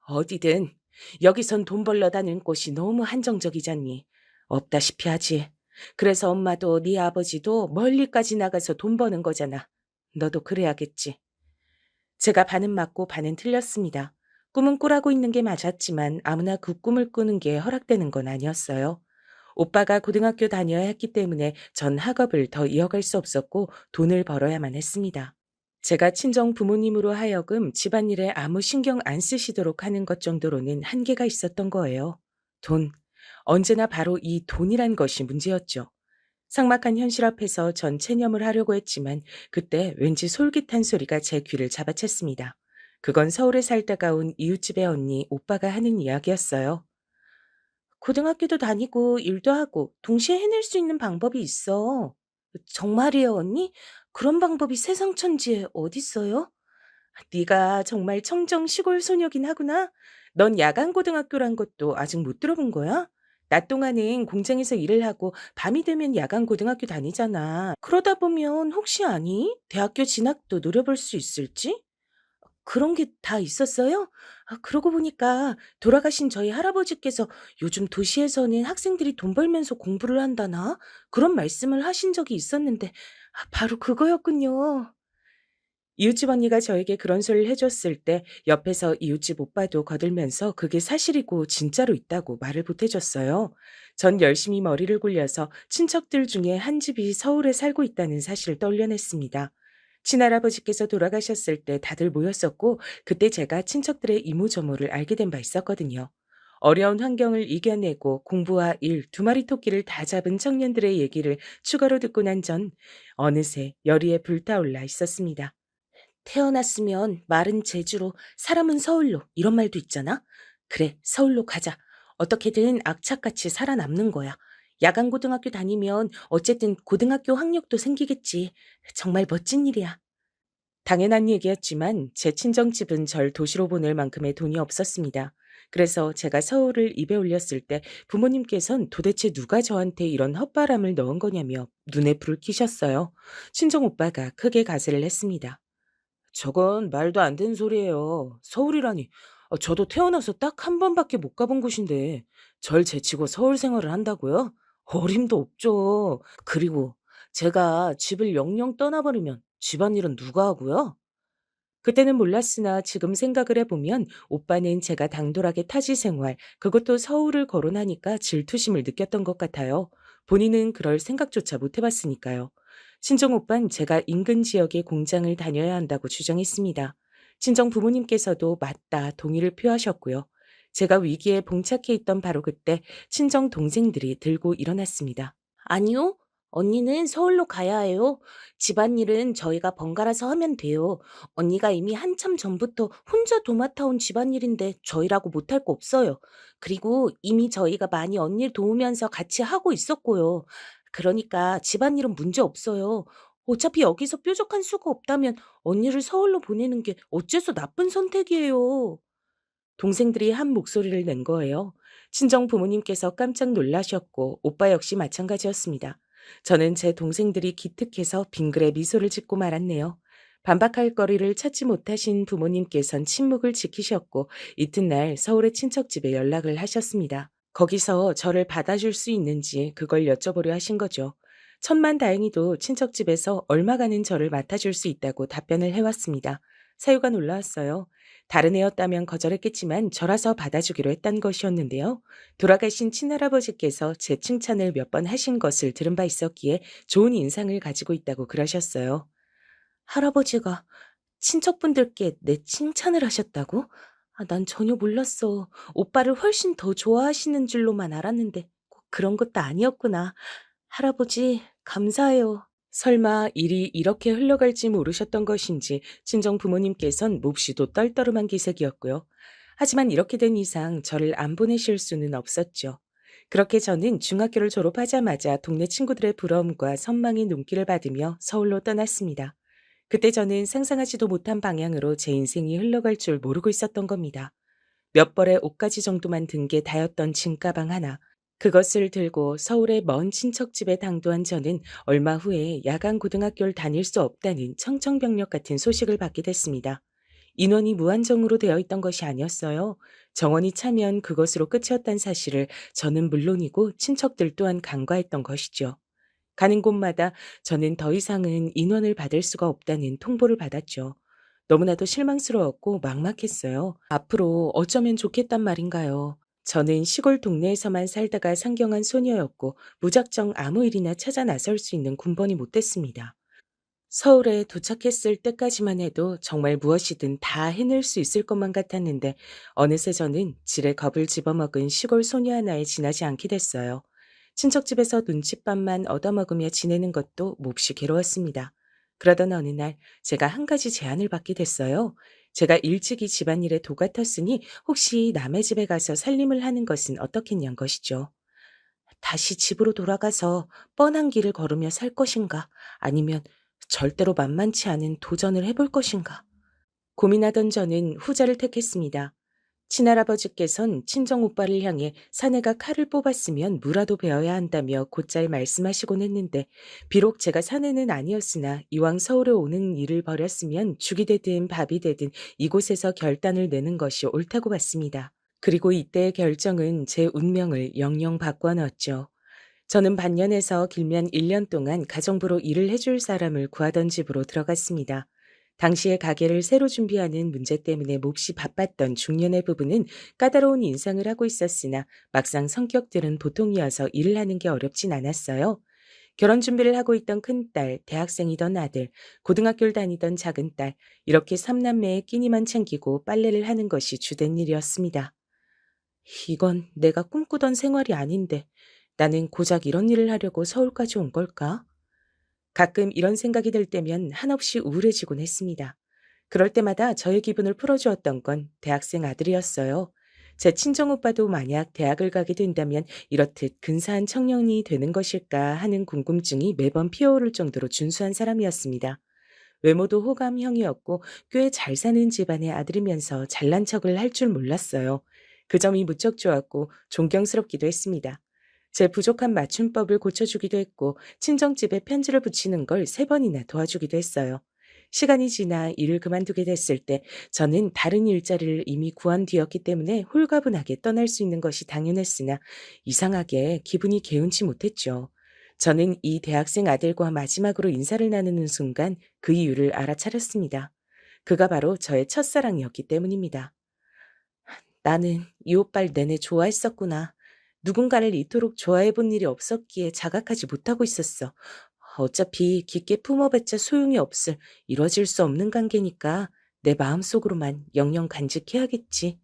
어디든. 여기선 돈 벌러 다니는 곳이 너무 한정적이잖니. 없다시피 하지. 그래서 엄마도 네 아버지도 멀리까지 나가서 돈 버는 거잖아. 너도 그래야겠지. 제가 반은 맞고 반은 틀렸습니다. 꿈은 꾸라고 있는 게 맞았지만 아무나 그 꿈을 꾸는 게 허락되는 건 아니었어요. 오빠가 고등학교 다녀야 했기 때문에 전 학업을 더 이어갈 수 없었고 돈을 벌어야만 했습니다. 제가 친정 부모님으로 하여금 집안일에 아무 신경 안 쓰시도록 하는 것 정도로는 한계가 있었던 거예요. 돈. 언제나 바로 이 돈이란 것이 문제였죠. 삭막한 현실 앞에서 전 체념을 하려고 했지만 그때 왠지 솔깃한 소리가 제 귀를 잡아챘습니다. 그건 서울에 살다가 온 이웃집의 언니, 오빠가 하는 이야기였어요. 고등학교도 다니고 일도 하고 동시에 해낼 수 있는 방법이 있어. 정말이에요, 언니? 그런 방법이 세상 천지에 어딨어요? 네가 정말 청정 시골 소녀긴 하구나. 넌 야간 고등학교란 것도 아직 못 들어본 거야? 낮 동안은 공장에서 일을 하고 밤이 되면 야간 고등학교 다니잖아. 그러다 보면 혹시 아니? 대학교 진학도 노려볼 수 있을지? 그런 게 다 있었어요? 그러고 보니까 돌아가신 저희 할아버지께서 요즘 도시에서는 학생들이 돈 벌면서 공부를 한다나? 그런 말씀을 하신 적이 있었는데, 바로 그거였군요. 이웃집 언니가 저에게 그런 소리를 해줬을 때 옆에서 이웃집 오빠도 거들면서 그게 사실이고 진짜로 있다고 말을 보태줬어요. 전 열심히 머리를 굴려서 친척들 중에 한 집이 서울에 살고 있다는 사실을 떠올려냈습니다. 친할아버지께서 돌아가셨을 때 다들 모였었고 그때 제가 친척들의 이모저모를 알게 된 바 있었거든요. 어려운 환경을 이겨내고 공부와 일, 두 마리 토끼를 다 잡은 청년들의 얘기를 추가로 듣고 난 전 어느새 열의에 불타올라 있었습니다. 태어났으면 말은 제주로, 사람은 서울로 이런 말도 있잖아. 그래, 서울로 가자. 어떻게든 악착같이 살아남는 거야. 야간고등학교 다니면 어쨌든 고등학교 학력도 생기겠지. 정말 멋진 일이야. 당연한 얘기였지만 제 친정집은 절 도시로 보낼 만큼의 돈이 없었습니다. 그래서 제가 서울을 입에 올렸을 때 부모님께선 도대체 누가 저한테 이런 헛바람을 넣은 거냐며 눈에 불을 켜셨어요. 친정 오빠가 크게 가세를 했습니다. 저건 말도 안 되는 소리예요. 서울이라니. 저도 태어나서 딱 한 번밖에 못 가본 곳인데 절 제치고 서울 생활을 한다고요? 어림도 없죠. 그리고 제가 집을 영영 떠나버리면 집안일은 누가 하고요? 그때는 몰랐으나 지금 생각을 해보면 오빠는 제가 당돌하게 타지 생활, 그것도 서울을 거론하니까 질투심을 느꼈던 것 같아요. 본인은 그럴 생각조차 못 해봤으니까요. 친정 오빤 제가 인근 지역의 공장을 다녀야 한다고 주장했습니다. 친정 부모님께서도 맞다 동의를 표하셨고요. 제가 위기에 봉착해 있던 바로 그때 친정 동생들이 들고 일어났습니다. 아니요. 언니는 서울로 가야 해요. 집안일은 저희가 번갈아서 하면 돼요. 언니가 이미 한참 전부터 혼자 도맡아 온 집안일인데 저희라고 못할 거 없어요. 그리고 이미 저희가 많이 언니를 도우면서 같이 하고 있었고요. 그러니까 집안일은 문제 없어요. 어차피 여기서 뾰족한 수가 없다면 언니를 서울로 보내는 게 어째서 나쁜 선택이에요. 동생들이 한 목소리를 낸 거예요. 친정 부모님께서 깜짝 놀라셨고 오빠 역시 마찬가지였습니다. 저는 제 동생들이 기특해서 빙그레 미소를 짓고 말았네요. 반박할 거리를 찾지 못하신 부모님께선 침묵을 지키셨고 이튿날 서울의 친척집에 연락을 하셨습니다. 거기서 저를 받아줄 수 있는지 그걸 여쭤보려 하신 거죠. 천만다행히도 친척집에서 얼마가는 저를 맡아줄 수 있다고 답변을 해왔습니다. 사유가 놀라웠어요. 다른 애였다면 거절했겠지만 저라서 받아주기로 했단 것이었는데요. 돌아가신 친할아버지께서 제 칭찬을 몇 번 하신 것을 들은 바 있었기에 좋은 인상을 가지고 있다고 그러셨어요. 할아버지가 친척분들께 내 칭찬을 하셨다고? 난 전혀 몰랐어. 오빠를 훨씬 더 좋아하시는 줄로만 알았는데 꼭 그런 것도 아니었구나. 할아버지, 감사해요. 설마 일이 이렇게 흘러갈지 모르셨던 것인지 친정 부모님께선 몹시도 떨떠름한 기색이었고요. 하지만 이렇게 된 이상 저를 안 보내실 수는 없었죠. 그렇게 저는 중학교를 졸업하자마자 동네 친구들의 부러움과 선망의 눈길을 받으며 서울로 떠났습니다. 그때 저는 상상하지도 못한 방향으로 제 인생이 흘러갈 줄 모르고 있었던 겁니다. 몇 벌의 옷가지 정도만 든 게 다였던 짐가방 하나. 그것을 들고 서울의 먼 친척집에 당도한 저는 얼마 후에 야간 고등학교를 다닐 수 없다는 청천벽력 같은 소식을 받게 됐습니다. 인원이 무한정으로 되어 있던 것이 아니었어요. 정원이 차면 그것으로 끝이었다는 사실을 저는 물론이고 친척들 또한 간과했던 것이죠. 가는 곳마다 저는 더 이상은 인원을 받을 수가 없다는 통보를 받았죠. 너무나도 실망스러웠고 막막했어요. 앞으로 어쩌면 좋겠단 말인가요. 저는 시골 동네에서만 살다가 상경한 소녀였고 무작정 아무 일이나 찾아 나설 수 있는 군번이 못 됐습니다. 서울에 도착했을 때까지만 해도 정말 무엇이든 다 해낼 수 있을 것만 같았는데 어느새 저는 지레 겁을 집어먹은 시골 소녀 하나에 지나지 않게 됐어요. 친척집에서 눈칫밥만 얻어먹으며 지내는 것도 몹시 괴로웠습니다. 그러던 어느 날 제가 한 가지 제안을 받게 됐어요. 제가 일찍이 집안일에 도맡았으니 혹시 남의 집에 가서 살림을 하는 것은 어떻겠냐는 것이죠. 다시 집으로 돌아가서 뻔한 길을 걸으며 살 것인가 아니면 절대로 만만치 않은 도전을 해볼 것인가. 고민하던 저는 후자를 택했습니다. 친할아버지께선 친정오빠를 향해 사내가 칼을 뽑았으면 무라도 베어야 한다며 곧잘 말씀하시곤 했는데 비록 제가 사내는 아니었으나 이왕 서울에 오는 일을 벌였으면 죽이 되든 밥이 되든 이곳에서 결단을 내는 것이 옳다고 봤습니다. 그리고 이때의 결정은 제 운명을 영영 바꿔놓았죠. 저는 반년에서 길면 1년 동안 가정부로 일을 해줄 사람을 구하던 집으로 들어갔습니다. 당시에 가게를 새로 준비하는 문제 때문에 몹시 바빴던 중년의 부부는 까다로운 인상을 하고 있었으나 막상 성격들은 보통이어서 일을 하는 게 어렵진 않았어요. 결혼 준비를 하고 있던 큰딸, 대학생이던 아들, 고등학교를 다니던 작은딸, 이렇게 삼남매의 끼니만 챙기고 빨래를 하는 것이 주된 일이었습니다. 이건 내가 꿈꾸던 생활이 아닌데 나는 고작 이런 일을 하려고 서울까지 온 걸까? 가끔 이런 생각이 들 때면 한없이 우울해지곤 했습니다. 그럴 때마다 저의 기분을 풀어주었던 건 대학생 아들이었어요. 제 친정오빠도 만약 대학을 가게 된다면 이렇듯 근사한 청년이 되는 것일까 하는 궁금증이 매번 피어오를 정도로 준수한 사람이었습니다. 외모도 호감형이었고 꽤 잘 사는 집안의 아들이면서 잘난 척을 할 줄 몰랐어요. 그 점이 무척 좋았고 존경스럽기도 했습니다. 제 부족한 맞춤법을 고쳐주기도 했고 친정집에 편지를 붙이는 걸 3번이나 도와주기도 했어요. 시간이 지나 일을 그만두게 됐을 때 저는 다른 일자리를 이미 구한 뒤였기 때문에 홀가분하게 떠날 수 있는 것이 당연했으나 이상하게 기분이 개운치 못했죠. 저는 이 대학생 아들과 마지막으로 인사를 나누는 순간 그 이유를 알아차렸습니다. 그가 바로 저의 첫사랑이었기 때문입니다. 나는 이 오빠를 내내 좋아했었구나. 누군가를 이토록 좋아해 본 일이 없었기에 자각하지 못하고 있었어. 어차피 깊게 품어봤자 소용이 없을 이뤄질 수 없는 관계니까 내 마음속으로만 영영 간직해야겠지.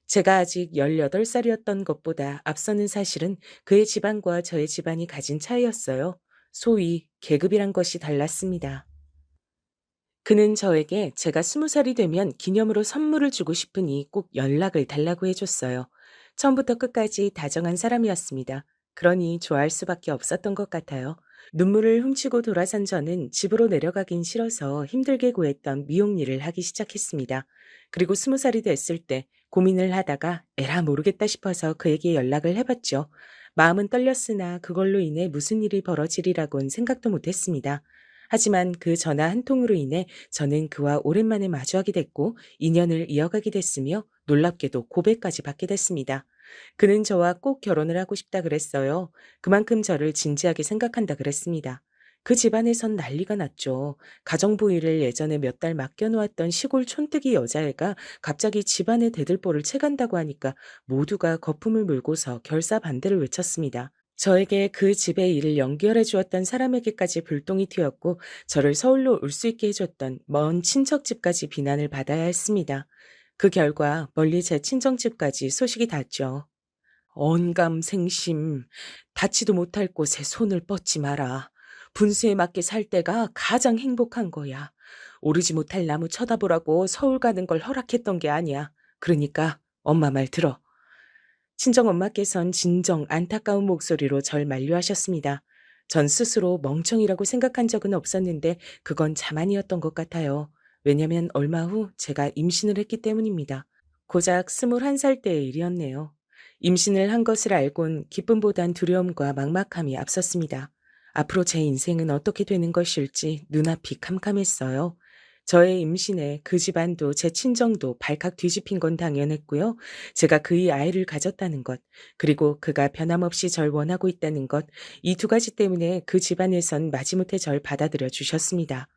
제가 아직 18살이었던 것보다 앞서는 사실은 그의 집안과 저의 집안이 가진 차이였어요. 소위 계급이란 것이 달랐습니다. 그는 저에게 제가 20살이 되면 기념으로 선물을 주고 싶으니 꼭 연락을 달라고 해줬어요. 처음부터 끝까지 다정한 사람이었습니다. 그러니 좋아할 수밖에 없었던 것 같아요. 눈물을 훔치고 돌아선 저는 집으로 내려가긴 싫어서 힘들게 구했던 미용 일을 하기 시작했습니다. 그리고 20살이 됐을 때 고민을 하다가 에라 모르겠다 싶어서 그에게 연락을 해봤죠. 마음은 떨렸으나 그걸로 인해 무슨 일이 벌어지리라곤 생각도 못했습니다. 하지만 그 전화 한 통으로 인해 저는 그와 오랜만에 마주하게 됐고 인연을 이어가게 됐으며 놀랍게도 고백까지 받게 됐습니다. 그는 저와 꼭 결혼을 하고 싶다 그랬어요. 그만큼 저를 진지하게 생각한다 그랬습니다. 그 집안에선 난리가 났죠. 가정부 일을 예전에 몇 달 맡겨놓았던 시골 촌뜨기 여자애가 갑자기 집안의 대들보를 채간다고 하니까 모두가 거품을 물고서 결사 반대를 외쳤습니다. 저에게 그 집의 일을 연결해 주었던 사람에게까지 불똥이 튀었고 저를 서울로 올 수 있게 해줬던 먼 친척집까지 비난을 받아야 했습니다. 그 결과 멀리 제 친정집까지 소식이 닿았죠. 언감생심, 닿지도 못할 곳에 손을 뻗지 마라. 분수에 맞게 살 때가 가장 행복한 거야. 오르지 못할 나무 쳐다보라고 서울 가는 걸 허락했던 게 아니야. 그러니까 엄마 말 들어. 친정엄마께선 진정 안타까운 목소리로 절 만류하셨습니다. 전 스스로 멍청이라고 생각한 적은 없었는데 그건 자만이었던 것 같아요. 왜냐면 얼마 후 제가 임신을 했기 때문입니다. 고작 21살 때의 일이었네요. 임신을 한 것을 알곤 기쁨보단 두려움과 막막함이 앞섰습니다. 앞으로 제 인생은 어떻게 되는 것일지 눈앞이 캄캄했어요. 저의 임신에 그 집안도 제 친정도 발칵 뒤집힌 건 당연했고요. 제가 그의 아이를 가졌다는 것, 그리고 그가 변함없이 절 원하고 있다는 것, 이 2가지 때문에 그 집안에선 마지못해 절 받아들여 주셨습니다.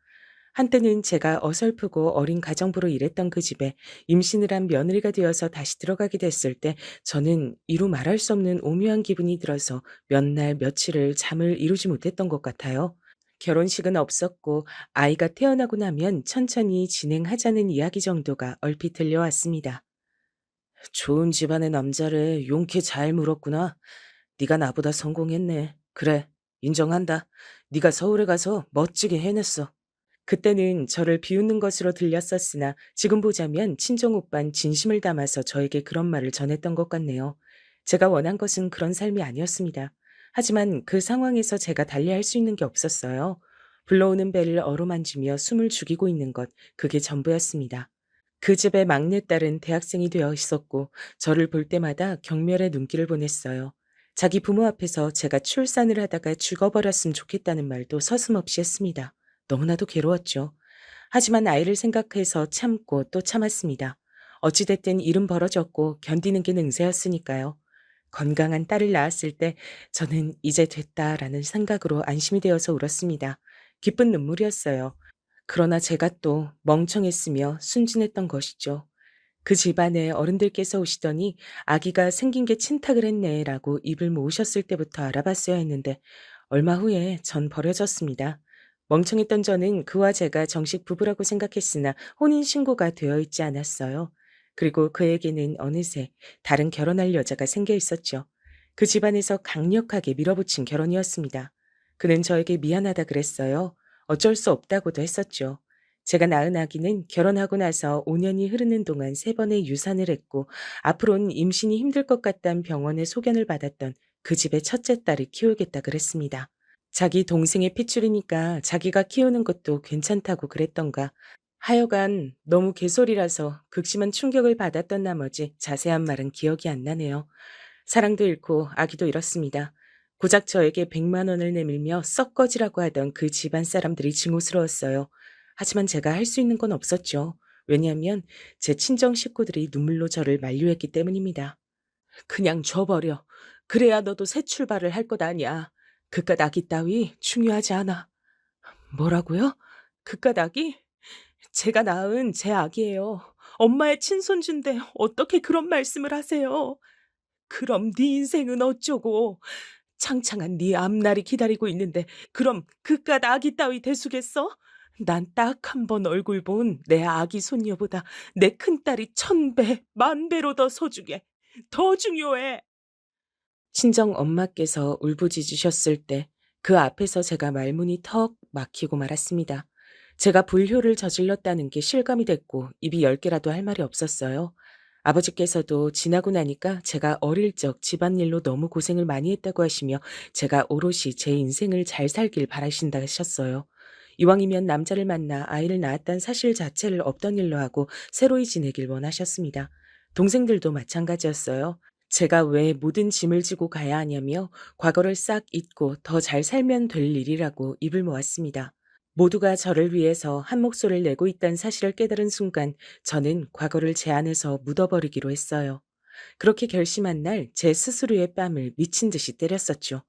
한때는 제가 어설프고 어린 가정부로 일했던 그 집에 임신을 한 며느리가 되어서 다시 들어가게 됐을 때 저는 이루 말할 수 없는 오묘한 기분이 들어서 몇 날 며칠을 잠을 이루지 못했던 것 같아요. 결혼식은 없었고 아이가 태어나고 나면 천천히 진행하자는 이야기 정도가 얼핏 들려왔습니다. 좋은 집안의 남자를 용케 잘 물었구나. 네가 나보다 성공했네. 그래, 인정한다. 네가 서울에 가서 멋지게 해냈어. 그때는 저를 비웃는 것으로 들렸었으나 지금 보자면 친정오빤 진심을 담아서 저에게 그런 말을 전했던 것 같네요. 제가 원한 것은 그런 삶이 아니었습니다. 하지만 그 상황에서 제가 달리할 수 있는 게 없었어요. 불러오는 배를 어루만지며 숨을 죽이고 있는 것, 그게 전부였습니다. 그 집의 막내딸은 대학생이 되어 있었고 저를 볼 때마다 경멸의 눈길을 보냈어요. 자기 부모 앞에서 제가 출산을 하다가 죽어버렸으면 좋겠다는 말도 서슴없이 했습니다. 너무나도 괴로웠죠. 하지만 아이를 생각해서 참고 또 참았습니다. 어찌됐든 일은 벌어졌고 견디는 게 능세였으니까요. 건강한 딸을 낳았을 때 저는 이제 됐다라는 생각으로 안심이 되어서 울었습니다. 기쁜 눈물이었어요. 그러나 제가 또 멍청했으며 순진했던 것이죠. 그 집안에 어른들께서 오시더니 아기가 생긴 게 친탁을 했네라고 입을 모으셨을 때부터 알아봤어야 했는데 얼마 후에 전 버려졌습니다. 멍청했던 저는 그와 제가 정식 부부라고 생각했으나 혼인신고가 되어 있지 않았어요. 그리고 그에게는 어느새 다른 결혼할 여자가 생겨 있었죠. 그 집안에서 강력하게 밀어붙인 결혼이었습니다. 그는 저에게 미안하다 그랬어요. 어쩔 수 없다고도 했었죠. 제가 낳은 아기는 결혼하고 나서 5년이 흐르는 동안 3번의 유산을 했고 앞으로는 임신이 힘들 것 같다는 병원의 소견을 받았던 그 집의 첫째 딸을 키우겠다 그랬습니다. 자기 동생의 핏줄이니까 자기가 키우는 것도 괜찮다고 그랬던가. 하여간 너무 개소리라서 극심한 충격을 받았던 나머지 자세한 말은 기억이 안 나네요. 사랑도 잃고 아기도 잃었습니다. 고작 저에게 100만 원을 내밀며 썩 꺼지라고 하던 그 집안 사람들이 증오스러웠어요. 하지만 제가 할 수 있는 건 없었죠. 왜냐하면 제 친정 식구들이 눈물로 저를 만류했기 때문입니다. 그냥 줘버려. 그래야 너도 새 출발을 할 것 아니야. 그깟 아기 따위 중요하지 않아. 뭐라고요? 그깟 아기? 제가 낳은 제 아기예요. 엄마의 친손주인데 어떻게 그런 말씀을 하세요? 그럼 네 인생은 어쩌고? 창창한 네 앞날이 기다리고 있는데 그럼 그깟 아기 따위 대수겠어? 난 딱 한 번 얼굴 본 내 아기 손녀보다 내 큰딸이 1000배, 10,000배로 더 소중해. 더 중요해. 친정 엄마께서 울부짖으셨을 때 그 앞에서 제가 말문이 턱 막히고 말았습니다. 제가 불효를 저질렀다는 게 실감이 됐고 입이 10개라도 할 말이 없었어요. 아버지께서도 지나고 나니까 제가 어릴 적 집안일로 너무 고생을 많이 했다고 하시며 제가 오롯이 제 인생을 잘 살길 바라신다 하셨어요. 이왕이면 남자를 만나 아이를 낳았다는 사실 자체를 없던 일로 하고 새로이 지내길 원하셨습니다. 동생들도 마찬가지였어요. 제가 왜 모든 짐을 지고 가야 하냐며 과거를 싹 잊고 더 잘 살면 될 일이라고 입을 모았습니다. 모두가 저를 위해서 한 목소리를 내고 있다는 사실을 깨달은 순간 저는 과거를 제 안에서 묻어버리기로 했어요. 그렇게 결심한 날 제 스스로의 뺨을 미친 듯이 때렸었죠.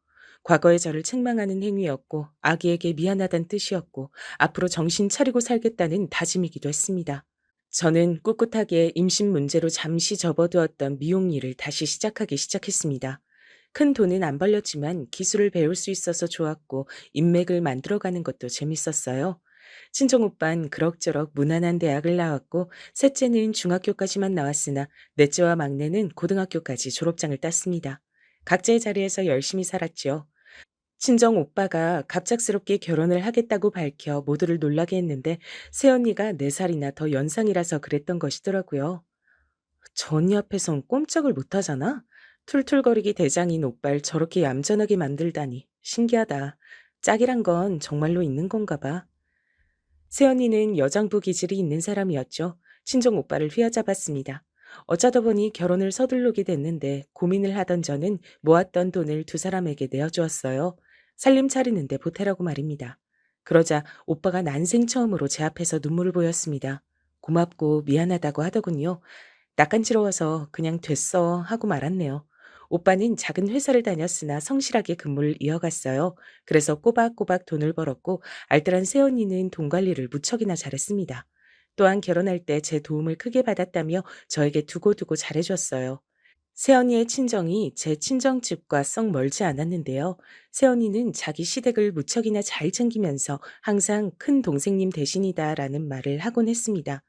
과거의 저를 책망하는 행위였고 아기에게 미안하다는 뜻이었고 앞으로 정신 차리고 살겠다는 다짐이기도 했습니다. 저는 꿋꿋하게 임신 문제로 잠시 접어두었던 미용 일을 다시 시작하기 시작했습니다. 큰 돈은 안 벌렸지만 기술을 배울 수 있어서 좋았고 인맥을 만들어가는 것도 재밌었어요. 친정오빤 그럭저럭 무난한 대학을 나왔고 셋째는 중학교까지만 나왔으나 넷째와 막내는 고등학교까지 졸업장을 땄습니다. 각자의 자리에서 열심히 살았죠. 친정 오빠가 갑작스럽게 결혼을 하겠다고 밝혀 모두를 놀라게 했는데 새언니가 4살이나 더 연상이라서 그랬던 것이더라고요. 저 언니 앞에선 꼼짝을 못하잖아. 툴툴거리기 대장인 오빠를 저렇게 얌전하게 만들다니 신기하다. 짝이란 건 정말로 있는 건가 봐. 새언니는 여장부 기질이 있는 사람이었죠. 친정 오빠를 휘어잡았습니다. 어쩌다 보니 결혼을 서둘르게 됐는데 고민을 하던 저는 모았던 돈을 두 사람에게 내어주었어요. 살림 차리는데 보태라고 말입니다. 그러자 오빠가 난생 처음으로 제 앞에서 눈물을 보였습니다. 고맙고 미안하다고 하더군요. 낯간지러워서 그냥 됐어 하고 말았네요. 오빠는 작은 회사를 다녔으나 성실하게 근무를 이어갔어요. 그래서 꼬박꼬박 돈을 벌었고 알뜰한 새언니는 돈 관리를 무척이나 잘했습니다. 또한 결혼할 때 제 도움을 크게 받았다며 저에게 두고두고 잘해줬어요. 새언니의 친정이 제 친정집과 썩 멀지 않았는데요. 새언니는 자기 시댁을 무척이나 잘 챙기면서 항상 큰 동생님 대신이다라는 말을 하곤 했습니다.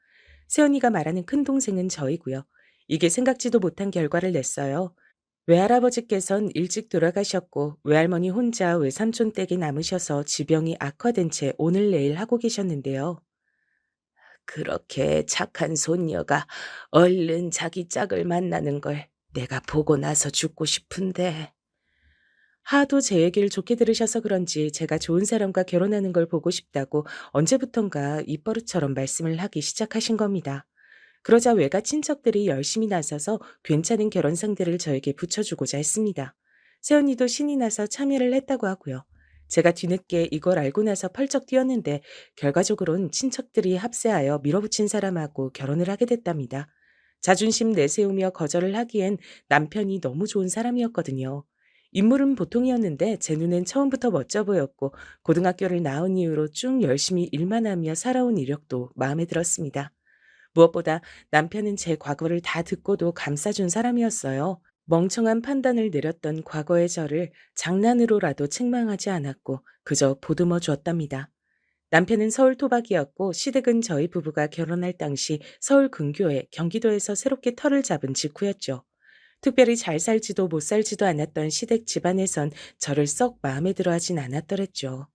새언니가 말하는 큰 동생은 저이고요. 이게 생각지도 못한 결과를 냈어요. 외할아버지께선 일찍 돌아가셨고 외할머니 혼자 외삼촌 댁에 남으셔서 지병이 악화된 채 오늘 내일 하고 계셨는데요. 그렇게 착한 손녀가 얼른 자기 짝을 만나는 걸 내가 보고 나서 죽고 싶은데. 하도 제 얘기를 좋게 들으셔서 그런지 제가 좋은 사람과 결혼하는 걸 보고 싶다고 언제부턴가 입버릇처럼 말씀을 하기 시작하신 겁니다. 그러자 외가 친척들이 열심히 나서서 괜찮은 결혼 상대를 저에게 붙여주고자 했습니다. 새언니도 신이 나서 참여를 했다고 하고요. 제가 뒤늦게 이걸 알고 나서 펄쩍 뛰었는데 결과적으론 친척들이 합세하여 밀어붙인 사람하고 결혼을 하게 됐답니다. 자존심 내세우며 거절을 하기엔 남편이 너무 좋은 사람이었거든요. 인물은 보통이었는데 제 눈엔 처음부터 멋져 보였고 고등학교를 나온 이후로 쭉 열심히 일만 하며 살아온 이력도 마음에 들었습니다. 무엇보다 남편은 제 과거를 다 듣고도 감싸준 사람이었어요. 멍청한 판단을 내렸던 과거의 저를 장난으로라도 책망하지 않았고 그저 보듬어 주었답니다. 남편은 서울 토박이었고 시댁은 저희 부부가 결혼할 당시 서울 근교에 경기도에서 새롭게 터를 잡은 직후였죠. 특별히 잘 살지도 못 살지도 않았던 시댁 집안에선 저를 썩 마음에 들어 하진 않았더랬죠.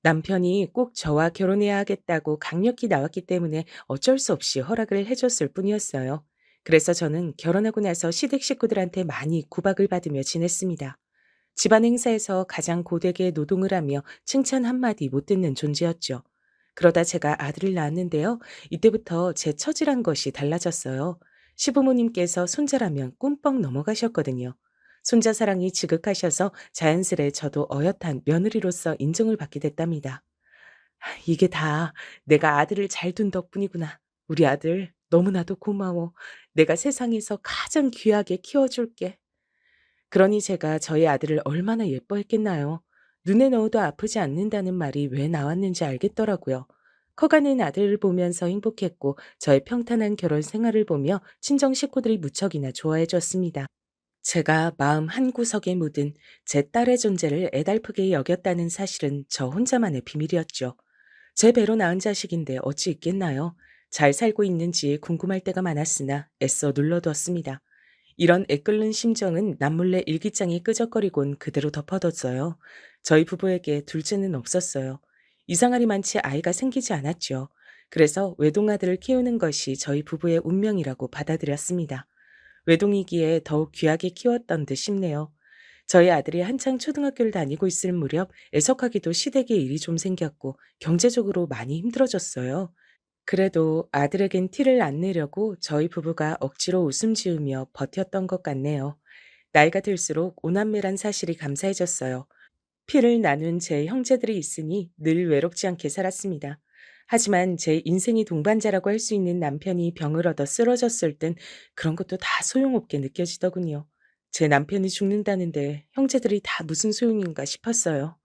남편이 꼭 저와 결혼해야 하겠다고 강력히 나왔기 때문에 어쩔 수 없이 허락을 해줬을 뿐이었어요. 그래서 저는 결혼하고 나서 시댁 식구들한테 많이 구박을 받으며 지냈습니다. 집안 행사에서 가장 고되게 노동을 하며 칭찬 한마디 못 듣는 존재였죠. 그러다 제가 아들을 낳았는데요. 이때부터 제 처지란 것이 달라졌어요. 시부모님께서 손자라면 꿈뻑 넘어가셨거든요. 손자 사랑이 지극하셔서 자연스레 저도 어엿한 며느리로서 인정을 받게 됐답니다. 이게 다 내가 아들을 잘 둔 덕분이구나. 우리 아들 너무나도 고마워. 내가 세상에서 가장 귀하게 키워줄게. 그러니 제가 저희 아들을 얼마나 예뻐했겠나요. 눈에 넣어도 아프지 않는다는 말이 왜 나왔는지 알겠더라고요. 커가는 아들을 보면서 행복했고 저의 평탄한 결혼 생활을 보며 친정 식구들이 무척이나 좋아해 줬습니다. 제가 마음 한구석에 묻은 제 딸의 존재를 애달프게 여겼다는 사실은 저 혼자만의 비밀이었죠. 제 배로 낳은 자식인데 어찌 있겠나요? 잘 살고 있는지 궁금할 때가 많았으나 애써 눌러두었습니다. 이런 애끓는 심정은 남몰래 일기장에 끄적거리곤 그대로 덮어뒀어요. 저희 부부에게 둘째는 없었어요. 이상하리 많지 아이가 생기지 않았죠. 그래서 외동아들을 키우는 것이 저희 부부의 운명이라고 받아들였습니다. 외동이기에 더욱 귀하게 키웠던 듯 싶네요. 저희 아들이 한창 초등학교를 다니고 있을 무렵 애석하게도 시댁에 일이 좀 생겼고 경제적으로 많이 힘들어졌어요. 그래도 아들에겐 티를 안 내려고 저희 부부가 억지로 웃음 지으며 버텼던 것 같네요. 나이가 들수록 오남매란 사실이 감사해졌어요. 피를 나눈 제 형제들이 있으니 늘 외롭지 않게 살았습니다. 하지만 제 인생의 동반자라고 할 수 있는 남편이 병을 얻어 쓰러졌을 땐 그런 것도 다 소용없게 느껴지더군요. 제 남편이 죽는다는데 형제들이 다 무슨 소용인가 싶었어요.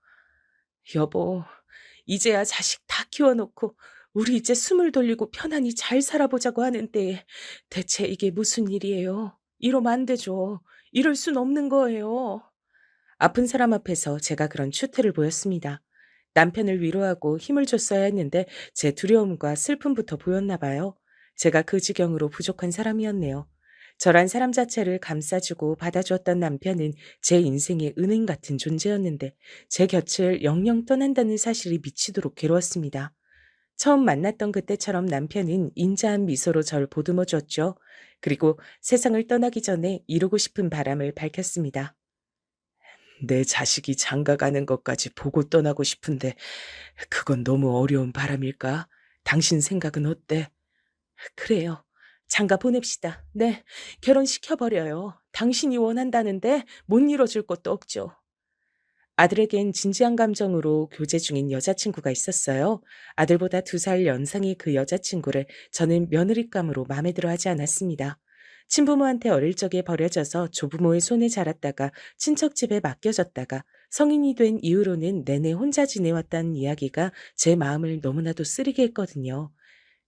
여보, 이제야 자식 다 키워놓고 우리 이제 숨을 돌리고 편안히 잘 살아보자고 하는데 대체 이게 무슨 일이에요? 이러면 안 되죠. 이럴 순 없는 거예요. 아픈 사람 앞에서 제가 그런 추태를 보였습니다. 남편을 위로하고 힘을 줬어야 했는데 제 두려움과 슬픔부터 보였나 봐요. 제가 그 지경으로 부족한 사람이었네요. 저란 사람 자체를 감싸주고 받아주었던 남편은 제 인생의 은행 같은 존재였는데 제 곁을 영영 떠난다는 사실이 미치도록 괴로웠습니다. 처음 만났던 그때처럼 남편은 인자한 미소로 절 보듬어 줬죠. 그리고 세상을 떠나기 전에 이루고 싶은 바람을 밝혔습니다. 내 자식이 장가 가는 것까지 보고 떠나고 싶은데 그건 너무 어려운 바람일까? 당신 생각은 어때? 그래요. 장가 보냅시다. 네, 결혼시켜버려요. 당신이 원한다는데 못 이뤄줄 것도 없죠. 아들에겐 진지한 감정으로 교제 중인 여자친구가 있었어요. 아들보다 2살 연상의 그 여자친구를 저는 며느리감으로 마음에 들어 하지 않았습니다. 친부모한테 어릴 적에 버려져서 조부모의 손에 자랐다가 친척 집에 맡겨졌다가 성인이 된 이후로는 내내 혼자 지내왔다는 이야기가 제 마음을 너무나도 쓰리게 했거든요.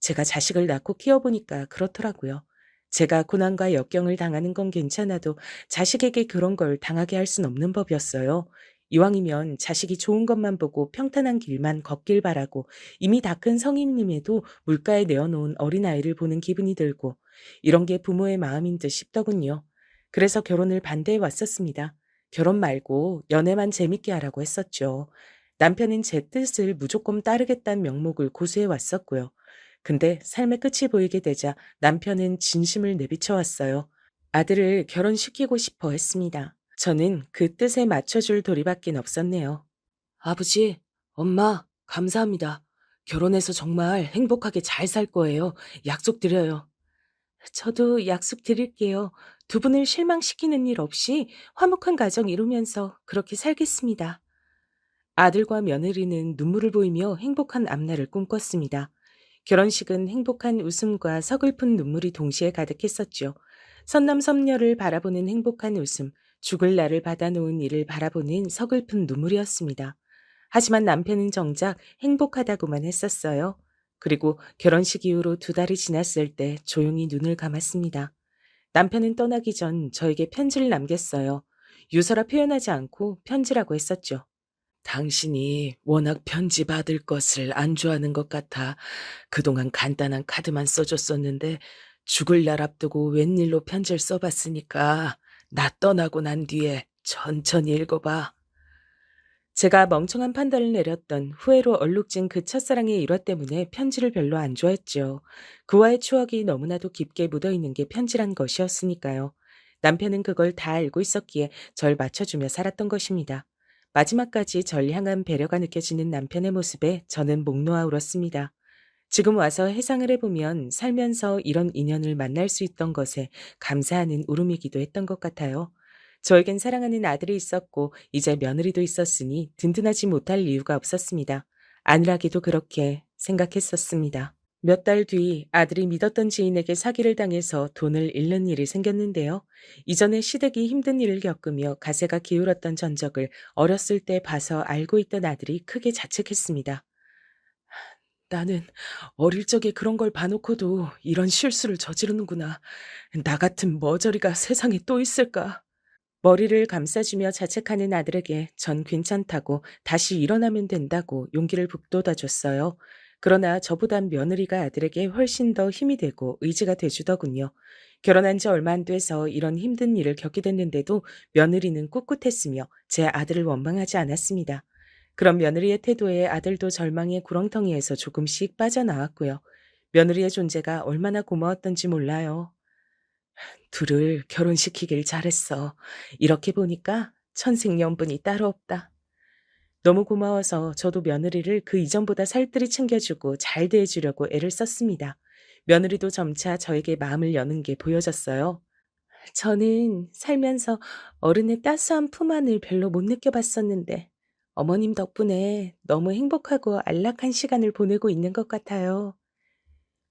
제가 자식을 낳고 키워보니까 그렇더라고요. 제가 고난과 역경을 당하는 건 괜찮아도 자식에게 그런 걸 당하게 할 순 없는 법이었어요. 이왕이면 자식이 좋은 것만 보고 평탄한 길만 걷길 바라고 이미 다 큰 성인임에도 물가에 내어놓은 어린아이를 보는 기분이 들고 이런 게 부모의 마음인 듯 싶더군요. 그래서 결혼을 반대해 왔었습니다. 결혼 말고 연애만 재밌게 하라고 했었죠. 남편은 제 뜻을 무조건 따르겠다는 명목을 고수해 왔었고요. 근데 삶의 끝이 보이게 되자 남편은 진심을 내비쳐 왔어요. 아들을 결혼시키고 싶어 했습니다. 저는 그 뜻에 맞춰줄 도리밖엔 없었네요. 아버지, 엄마, 감사합니다. 결혼해서 정말 행복하게 잘 살 거예요. 약속드려요. 저도 약속드릴게요. 두 분을 실망시키는 일 없이 화목한 가정 이루면서 그렇게 살겠습니다. 아들과 며느리는 눈물을 보이며 행복한 앞날을 꿈꿨습니다. 결혼식은 행복한 웃음과 서글픈 눈물이 동시에 가득했었죠. 선남선녀를 바라보는 행복한 웃음, 죽을 나를 받아놓은 이를 바라보는 서글픈 눈물이었습니다. 하지만 남편은 정작 행복하다고만 했었어요. 그리고 결혼식 이후로 2달이 지났을 때 조용히 눈을 감았습니다. 남편은 떠나기 전 저에게 편지를 남겼어요. 유서라 표현하지 않고 편지라고 했었죠. 당신이 워낙 편지 받을 것을 안 좋아하는 것 같아 그동안 간단한 카드만 써줬었는데 죽을 날 앞두고 웬일로 편지를 써봤으니까 나 떠나고 난 뒤에 천천히 읽어봐. 제가 멍청한 판단을 내렸던 후회로 얼룩진 그 첫사랑의 일화 때문에 편지를 별로 안 좋아했죠. 그와의 추억이 너무나도 깊게 묻어있는 게 편지란 것이었으니까요. 남편은 그걸 다 알고 있었기에 절 맞춰주며 살았던 것입니다. 마지막까지 절 향한 배려가 느껴지는 남편의 모습에 저는 목 놓아 울었습니다. 지금 와서 해상을 해보면 살면서 이런 인연을 만날 수 있던 것에 감사하는 울음이기도 했던 것 같아요. 저에겐 사랑하는 아들이 있었고 이제 며느리도 있었으니 든든하지 못할 이유가 없었습니다. 안일하게도 그렇게 생각했었습니다. 몇 달 뒤 아들이 믿었던 지인에게 사기를 당해서 돈을 잃는 일이 생겼는데요. 이전에 시댁이 힘든 일을 겪으며 가세가 기울었던 전적을 어렸을 때 봐서 알고 있던 아들이 크게 자책했습니다. 나는 어릴 적에 그런 걸 봐놓고도 이런 실수를 저지르는구나. 나 같은 머저리가 세상에 또 있을까? 머리를 감싸주며 자책하는 아들에게 전 괜찮다고 다시 일어나면 된다고 용기를 북돋아줬어요. 그러나 저보단 며느리가 아들에게 훨씬 더 힘이 되고 의지가 돼주더군요. 결혼한 지 얼마 안 돼서 이런 힘든 일을 겪게 됐는데도 며느리는 꿋꿋했으며 제 아들을 원망하지 않았습니다. 그런 며느리의 태도에 아들도 절망의 구렁텅이에서 조금씩 빠져나왔고요. 며느리의 존재가 얼마나 고마웠던지 몰라요. 둘을 결혼시키길 잘했어. 이렇게 보니까 천생연분이 따로 없다. 너무 고마워서 저도 며느리를 그 이전보다 살뜰히 챙겨주고 잘 대해주려고 애를 썼습니다. 며느리도 점차 저에게 마음을 여는 게 보여졌어요. 저는 살면서 어른의 따스한 품 안을 별로 못 느껴봤었는데 어머님 덕분에 너무 행복하고 안락한 시간을 보내고 있는 것 같아요.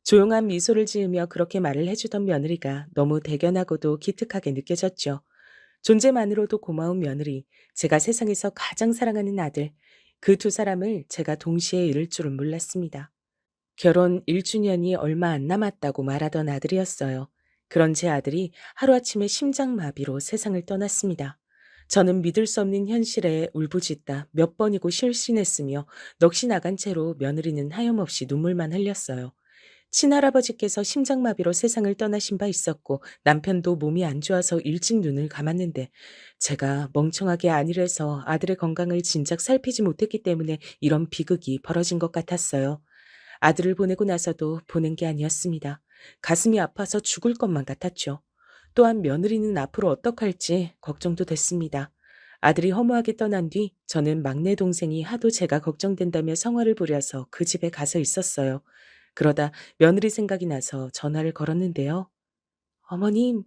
조용한 미소를 지으며 그렇게 말을 해주던 며느리가 너무 대견하고도 기특하게 느껴졌죠. 존재만으로도 고마운 며느리, 제가 세상에서 가장 사랑하는 아들, 그 두 사람을 제가 동시에 잃을 줄은 몰랐습니다. 결혼 1주년이 얼마 안 남았다고 말하던 아들이었어요. 그런 제 아들이 하루아침에 심장마비로 세상을 떠났습니다. 저는 믿을 수 없는 현실에 울부짖다 몇 번이고 실신했으며 넋이 나간 채로 며느리는 하염없이 눈물만 흘렸어요. 친할아버지께서 심장마비로 세상을 떠나신 바 있었고 남편도 몸이 안 좋아서 일찍 눈을 감았는데 제가 멍청하게 안일해서 아들의 건강을 진작 살피지 못했기 때문에 이런 비극이 벌어진 것 같았어요. 아들을 보내고 나서도 보낸 게 아니었습니다. 가슴이 아파서 죽을 것만 같았죠. 또한 며느리는 앞으로 어떡할지 걱정도 됐습니다. 아들이 허무하게 떠난 뒤 저는 막내 동생이 하도 제가 걱정된다며 성화를 부려서 그 집에 가서 있었어요. 그러다 며느리 생각이 나서 전화를 걸었는데요. 어머님,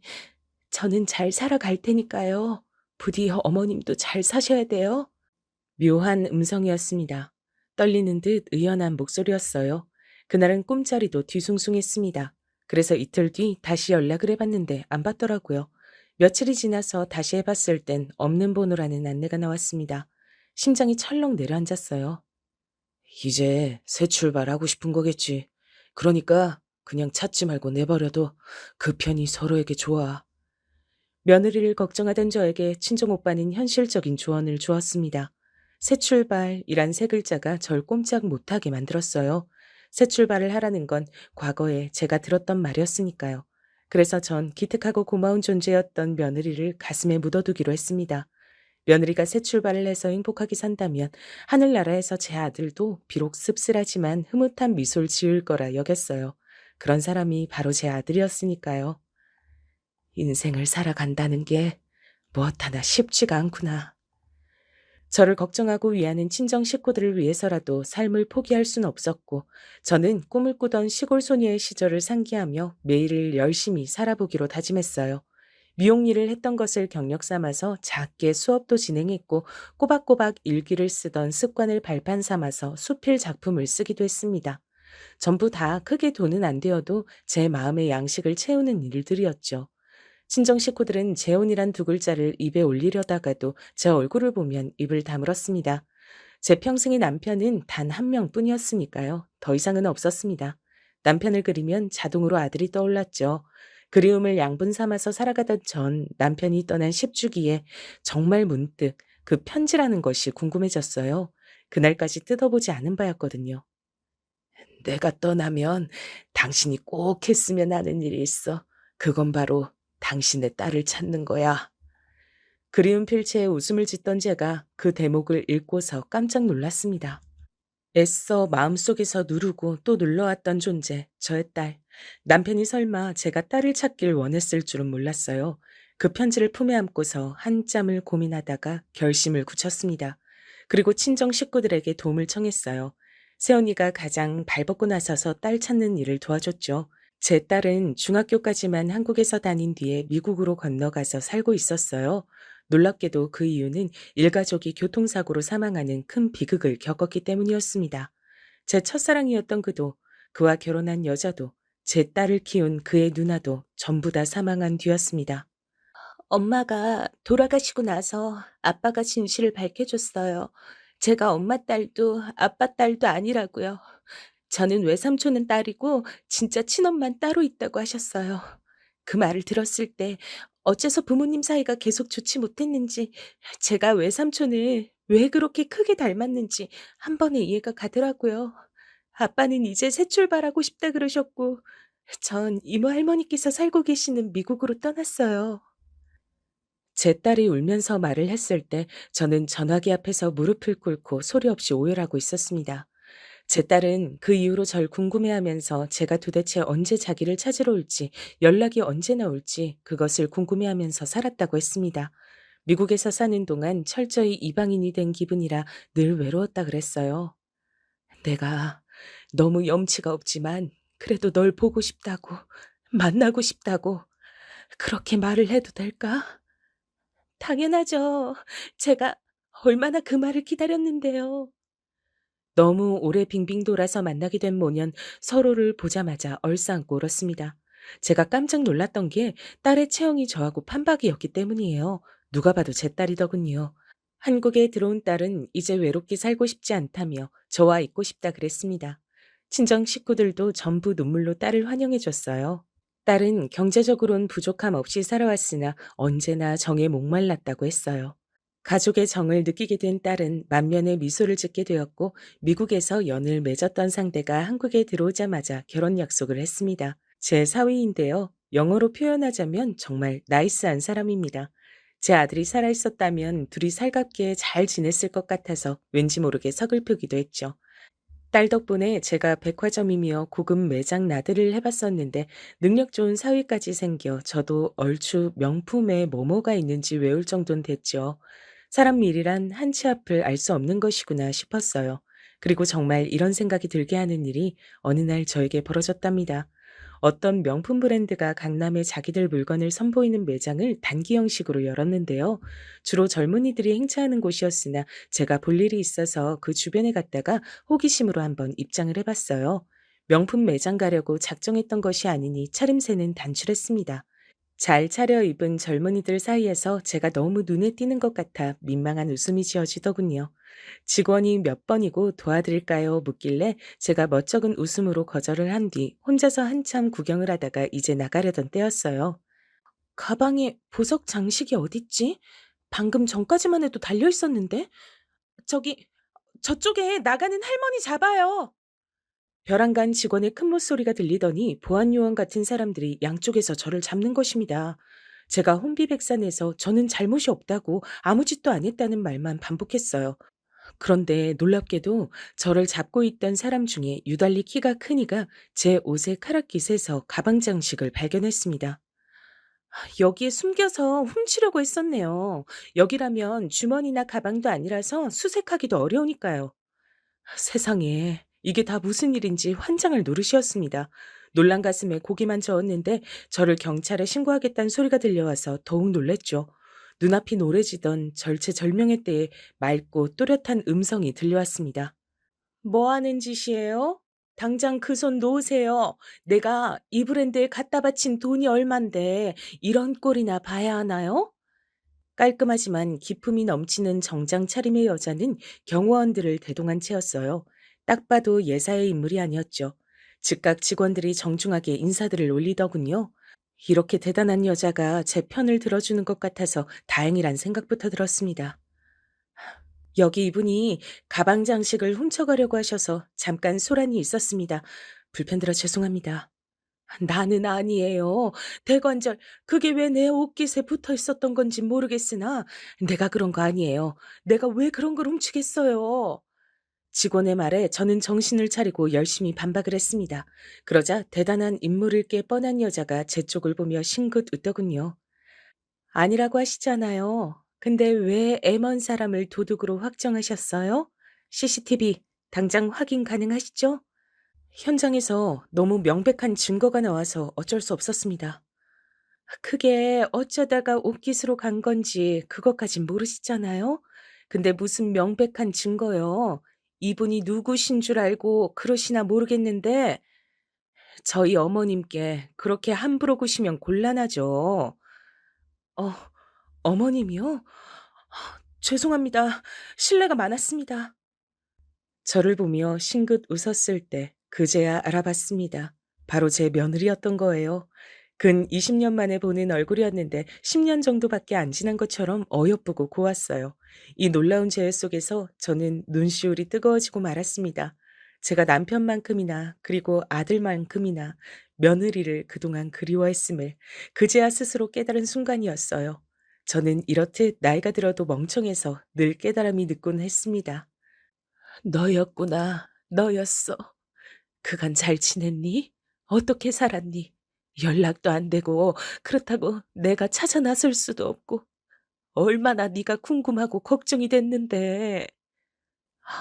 저는 잘 살아갈 테니까요. 부디 어머님도 잘 사셔야 돼요. 묘한 음성이었습니다. 떨리는 듯 의연한 목소리였어요. 그날은 꿈자리도 뒤숭숭했습니다. 그래서 이틀 뒤 다시 연락을 해봤는데 안 받더라고요. 며칠이 지나서 다시 해봤을 땐 없는 번호라는 안내가 나왔습니다. 심장이 철렁 내려앉았어요. 이제 새 출발하고 싶은 거겠지. 그러니까 그냥 찾지 말고 내버려둬. 그 편이 서로에게 좋아. 며느리를 걱정하던 저에게 친정오빠는 현실적인 조언을 주었습니다. 새 출발이란 세 글자가 절 꼼짝 못하게 만들었어요. 새 출발을 하라는 건 과거에 제가 들었던 말이었으니까요. 그래서 전 기특하고 고마운 존재였던 며느리를 가슴에 묻어두기로 했습니다. 며느리가 새 출발을 해서 행복하게 산다면 하늘나라에서 제 아들도 비록 씁쓸하지만 흐뭇한 미소를 지을 거라 여겼어요. 그런 사람이 바로 제 아들이었으니까요. 인생을 살아간다는 게 무엇 하나 쉽지가 않구나. 저를 걱정하고 위하는 친정 식구들을 위해서라도 삶을 포기할 순 없었고 저는 꿈을 꾸던 시골 소녀의 시절을 상기하며 매일을 열심히 살아보기로 다짐했어요. 미용 일을 했던 것을 경력 삼아서 작게 수업도 진행했고 꼬박꼬박 일기를 쓰던 습관을 발판 삼아서 수필 작품을 쓰기도 했습니다. 전부 다 크게 돈은 안 되어도 제 마음의 양식을 채우는 일들이었죠. 친정 식구들은 재혼이란 두 글자를 입에 올리려다가도 제 얼굴을 보면 입을 다물었습니다. 제 평생의 남편은 단 한 명뿐이었으니까요. 더 이상은 없었습니다. 남편을 그리면 자동으로 아들이 떠올랐죠. 그리움을 양분 삼아서 살아가던 전 남편이 떠난 10주기에 정말 문득 그 편지라는 것이 궁금해졌어요. 그날까지 뜯어보지 않은 바였거든요. 내가 떠나면 당신이 꼭 했으면 하는 일이 있어. 그건 바로 당신의 딸을 찾는 거야. 그리운 필체에 웃음을 짓던 제가 그 대목을 읽고서 깜짝 놀랐습니다. 애써 마음속에서 누르고 또 눌러왔던 존재, 저의 딸. 남편이 설마 제가 딸을 찾길 원했을 줄은 몰랐어요. 그 편지를 품에 안고서 한참을 고민하다가 결심을 굳혔습니다. 그리고 친정 식구들에게 도움을 청했어요. 새언니가 가장 발벗고 나서서 딸 찾는 일을 도와줬죠. 제 딸은 중학교까지만 한국에서 다닌 뒤에 미국으로 건너가서 살고 있었어요. 놀랍게도 그 이유는 일가족이 교통사고로 사망하는 큰 비극을 겪었기 때문이었습니다. 제 첫사랑이었던 그도, 그와 결혼한 여자도, 제 딸을 키운 그의 누나도 전부 다 사망한 뒤였습니다. 엄마가 돌아가시고 나서 아빠가 진실을 밝혀줬어요. 제가 엄마 딸도 아빠 딸도 아니라고요. 저는 외삼촌은 딸이고 진짜 친엄만 따로 있다고 하셨어요. 그 말을 들었을 때 어째서 부모님 사이가 계속 좋지 못했는지, 제가 외삼촌을 왜 그렇게 크게 닮았는지 한 번에 이해가 가더라고요. 아빠는 이제 새 출발하고 싶다 그러셨고, 전 이모 할머니께서 살고 계시는 미국으로 떠났어요. 제 딸이 울면서 말을 했을 때 저는 전화기 앞에서 무릎을 꿇고 소리 없이 오열하고 있었습니다. 제 딸은 그 이후로 절 궁금해하면서 제가 도대체 언제 자기를 찾으러 올지, 연락이 언제나 올지 그것을 궁금해하면서 살았다고 했습니다. 미국에서 사는 동안 철저히 이방인이 된 기분이라 늘 외로웠다 그랬어요. 내가 너무 염치가 없지만 그래도 널 보고 싶다고, 만나고 싶다고 그렇게 말을 해도 될까? 당연하죠. 제가 얼마나 그 말을 기다렸는데요. 너무 오래 빙빙 돌아서 만나게 된 모년 서로를 보자마자 얼싸안고 울었습니다. 제가 깜짝 놀랐던 게 딸의 체형이 저하고 판박이었기 때문이에요. 누가 봐도 제 딸이더군요. 한국에 들어온 딸은 이제 외롭게 살고 싶지 않다며 저와 있고 싶다 그랬습니다. 친정 식구들도 전부 눈물로 딸을 환영해 줬어요. 딸은 경제적으론 부족함 없이 살아왔으나 언제나 정에 목말랐다고 했어요. 가족의 정을 느끼게 된 딸은 만면에 미소를 짓게 되었고 미국에서 연을 맺었던 상대가 한국에 들어오자마자 결혼 약속을 했습니다. 제 사위인데요. 영어로 표현하자면 정말 나이스한 사람입니다. 제 아들이 살아있었다면 둘이 살갑게 잘 지냈을 것 같아서 왠지 모르게 서글프기도 했죠. 딸 덕분에 제가 백화점이며 고급 매장 나들이를 해봤었는데 능력 좋은 사위까지 생겨 저도 얼추 명품에 뭐뭐가 있는지 외울 정도는 됐죠. 사람 일이란 한치 앞을 알 수 없는 것이구나 싶었어요. 그리고 정말 이런 생각이 들게 하는 일이 어느 날 저에게 벌어졌답니다. 어떤 명품 브랜드가 강남에 자기들 물건을 선보이는 매장을 단기 형식으로 열었는데요. 주로 젊은이들이 행차하는 곳이었으나 제가 볼 일이 있어서 그 주변에 갔다가 호기심으로 한번 입장을 해봤어요. 명품 매장 가려고 작정했던 것이 아니니 차림새는 단출했습니다. 잘 차려입은 젊은이들 사이에서 제가 너무 눈에 띄는 것 같아 민망한 웃음이 지어지더군요. 직원이 몇 번이고 도와드릴까요? 묻길래 제가 멋쩍은 웃음으로 거절을 한 뒤 혼자서 한참 구경을 하다가 이제 나가려던 때였어요. 가방에 보석 장식이 어딨지? 방금 전까지만 해도 달려 있었는데? 저기, 저쪽에 나가는 할머니 잡아요. 벼랑간 직원의 큰 목소리가 들리더니 보안 요원 같은 사람들이 양쪽에서 저를 잡는 것입니다. 제가 혼비백산해서 저는 잘못이 없다고 아무 짓도 안 했다는 말만 반복했어요. 그런데 놀랍게도 저를 잡고 있던 사람 중에 유달리 키가 큰 이가 제 옷의 카락깃에서 가방 장식을 발견했습니다. 여기에 숨겨서 훔치려고 했었네요. 여기라면 주머니나 가방도 아니라서 수색하기도 어려우니까요. 세상에, 이게 다 무슨 일인지 환장할 노릇이었습니다. 놀란 가슴에 고개만 저었는데 저를 경찰에 신고하겠다는 소리가 들려와서 더욱 놀랬죠. 눈앞이 노래지던 절체절명의 때에 맑고 또렷한 음성이 들려왔습니다. 뭐 하는 짓이에요? 당장 그 손 놓으세요. 내가 이 브랜드에 갖다 바친 돈이 얼만데 이런 꼴이나 봐야 하나요? 깔끔하지만 기품이 넘치는 정장 차림의 여자는 경호원들을 대동한 채였어요. 딱 봐도 예사의 인물이 아니었죠. 즉각 직원들이 정중하게 인사들을 올리더군요. 이렇게 대단한 여자가 제 편을 들어주는 것 같아서 다행이란 생각부터 들었습니다. 여기 이분이 가방 장식을 훔쳐가려고 하셔서 잠깐 소란이 있었습니다. 불편드려 죄송합니다. 나는 아니에요. 대관절, 그게 왜 내 옷깃에 붙어 있었던 건지 모르겠으나 내가 그런 거 아니에요. 내가 왜 그런 걸 훔치겠어요. 직원의 말에 저는 정신을 차리고 열심히 반박을 했습니다. 그러자 대단한 인물일 게 뻔한 여자가 제 쪽을 보며 싱긋 웃더군요. 아니라고 하시잖아요. 근데 왜 애먼 사람을 도둑으로 확정하셨어요? CCTV 당장 확인 가능하시죠? 현장에서 너무 명백한 증거가 나와서 어쩔 수 없었습니다. 그게 어쩌다가 옷깃으로 간 건지 그것까진 모르시잖아요? 근데 무슨 명백한 증거요? 이분이 누구신 줄 알고 그러시나 모르겠는데 저희 어머님께 그렇게 함부로 구시면 곤란하죠. 어, 어머님이요? 죄송합니다. 실례가 많았습니다. 저를 보며 싱긋 웃었을 때 그제야 알아봤습니다. 바로 제 며느리였던 거예요. 근 20년 만에 보는 얼굴이었는데 10년 정도밖에 안 지난 것처럼 어여쁘고 고왔어요. 이 놀라운 재해 속에서 저는 눈시울이 뜨거워지고 말았습니다. 제가 남편만큼이나 그리고 아들만큼이나 며느리를 그동안 그리워했음을 그제야 스스로 깨달은 순간이었어요. 저는 이렇듯 나이가 들어도 멍청해서 늘 깨달음이 늦곤 했습니다. 너였구나. 너였어. 그간 잘 지냈니? 어떻게 살았니? 연락도 안 되고 그렇다고 내가 찾아 나설 수도 없고 얼마나 네가 궁금하고 걱정이 됐는데.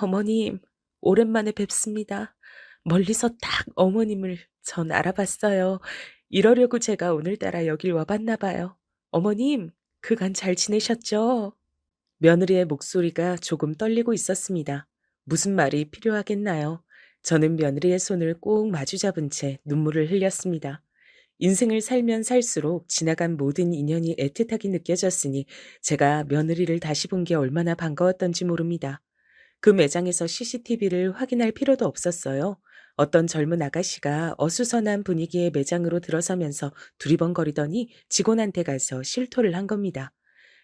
어머님, 오랜만에 뵙습니다. 멀리서 딱 어머님을 전 알아봤어요. 이러려고 제가 오늘따라 여길 와봤나 봐요. 어머님, 그간 잘 지내셨죠? 며느리의 목소리가 조금 떨리고 있었습니다. 무슨 말이 필요하겠나요? 저는 며느리의 손을 꼭 마주잡은 채 눈물을 흘렸습니다. 인생을 살면 살수록 지나간 모든 인연이 애틋하게 느껴졌으니 제가 며느리를 다시 본 게 얼마나 반가웠던지 모릅니다. 그 매장에서 CCTV를 확인할 필요도 없었어요. 어떤 젊은 아가씨가 어수선한 분위기의 매장으로 들어서면서 두리번거리더니 직원한테 가서 실토를 한 겁니다.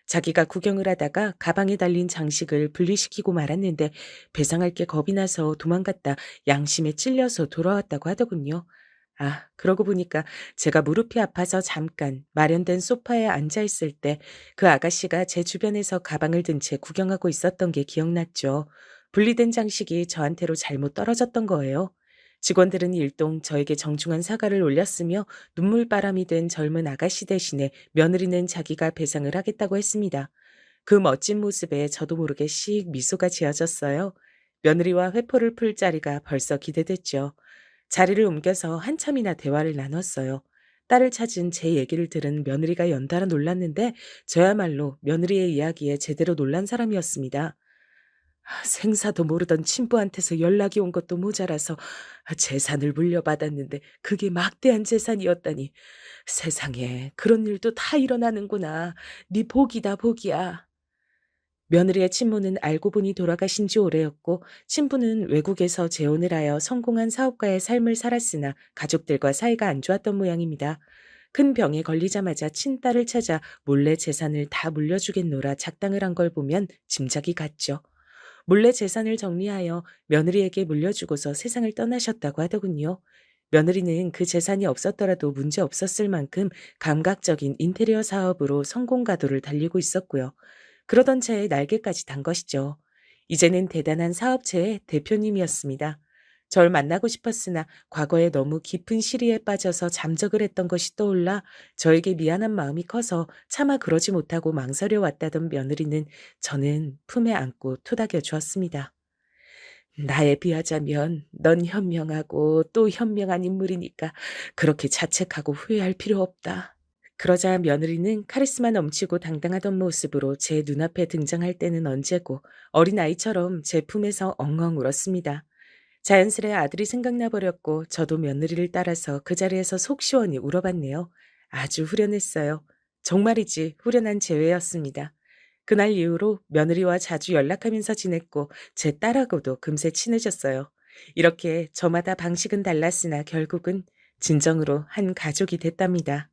자기가 구경을 하다가 가방에 달린 장식을 분리시키고 말았는데 배상할 게 겁이 나서 도망갔다 양심에 찔려서 돌아왔다고 하더군요. 아, 그러고 보니까 제가 무릎이 아파서 잠깐 마련된 소파에 앉아 있을 때 그 아가씨가 제 주변에서 가방을 든 채 구경하고 있었던 게 기억났죠. 분리된 장식이 저한테로 잘못 떨어졌던 거예요. 직원들은 일동 저에게 정중한 사과를 올렸으며 눈물바람이 된 젊은 아가씨 대신에 며느리는 자기가 배상을 하겠다고 했습니다. 그 멋진 모습에 저도 모르게 씩 미소가 지어졌어요. 며느리와 회포를 풀 자리가 벌써 기대됐죠. 자리를 옮겨서 한참이나 대화를 나눴어요. 딸을 찾은 제 얘기를 들은 며느리가 연달아 놀랐는데 저야말로 며느리의 이야기에 제대로 놀란 사람이었습니다. 생사도 모르던 친부한테서 연락이 온 것도 모자라서 재산을 물려받았는데 그게 막대한 재산이었다니. 세상에 그런 일도 다 일어나는구나. 네 복이다 복이야. 며느리의 친모는 알고 보니 돌아가신 지 오래였고 친부는 외국에서 재혼을 하여 성공한 사업가의 삶을 살았으나 가족들과 사이가 안 좋았던 모양입니다. 큰 병에 걸리자마자 친딸을 찾아 몰래 재산을 다 물려주겠노라 작당을 한 걸 보면 짐작이 갔죠. 몰래 재산을 정리하여 며느리에게 물려주고서 세상을 떠나셨다고 하더군요. 며느리는 그 재산이 없었더라도 문제 없었을 만큼 감각적인 인테리어 사업으로 성공 가도를 달리고 있었고요. 그러던 차에 날개까지 단 것이죠. 이제는 대단한 사업체의 대표님이었습니다. 절 만나고 싶었으나 과거에 너무 깊은 시리에 빠져서 잠적을 했던 것이 떠올라 저에게 미안한 마음이 커서 차마 그러지 못하고 망설여 왔다던 며느리는 저는 품에 안고 토닥여 주었습니다. 나에 비하자면 넌 현명하고 또 현명한 인물이니까 그렇게 자책하고 후회할 필요 없다. 그러자 며느리는 카리스마 넘치고 당당하던 모습으로 제 눈앞에 등장할 때는 언제고 어린아이처럼 제 품에서 엉엉 울었습니다. 자연스레 아들이 생각나 버렸고 저도 며느리를 따라서 그 자리에서 속 시원히 울어봤네요. 아주 후련했어요. 정말이지 후련한 재회였습니다. 그날 이후로 며느리와 자주 연락하면서 지냈고 제 딸하고도 금세 친해졌어요. 이렇게 저마다 방식은 달랐으나 결국은 진정으로 한 가족이 됐답니다.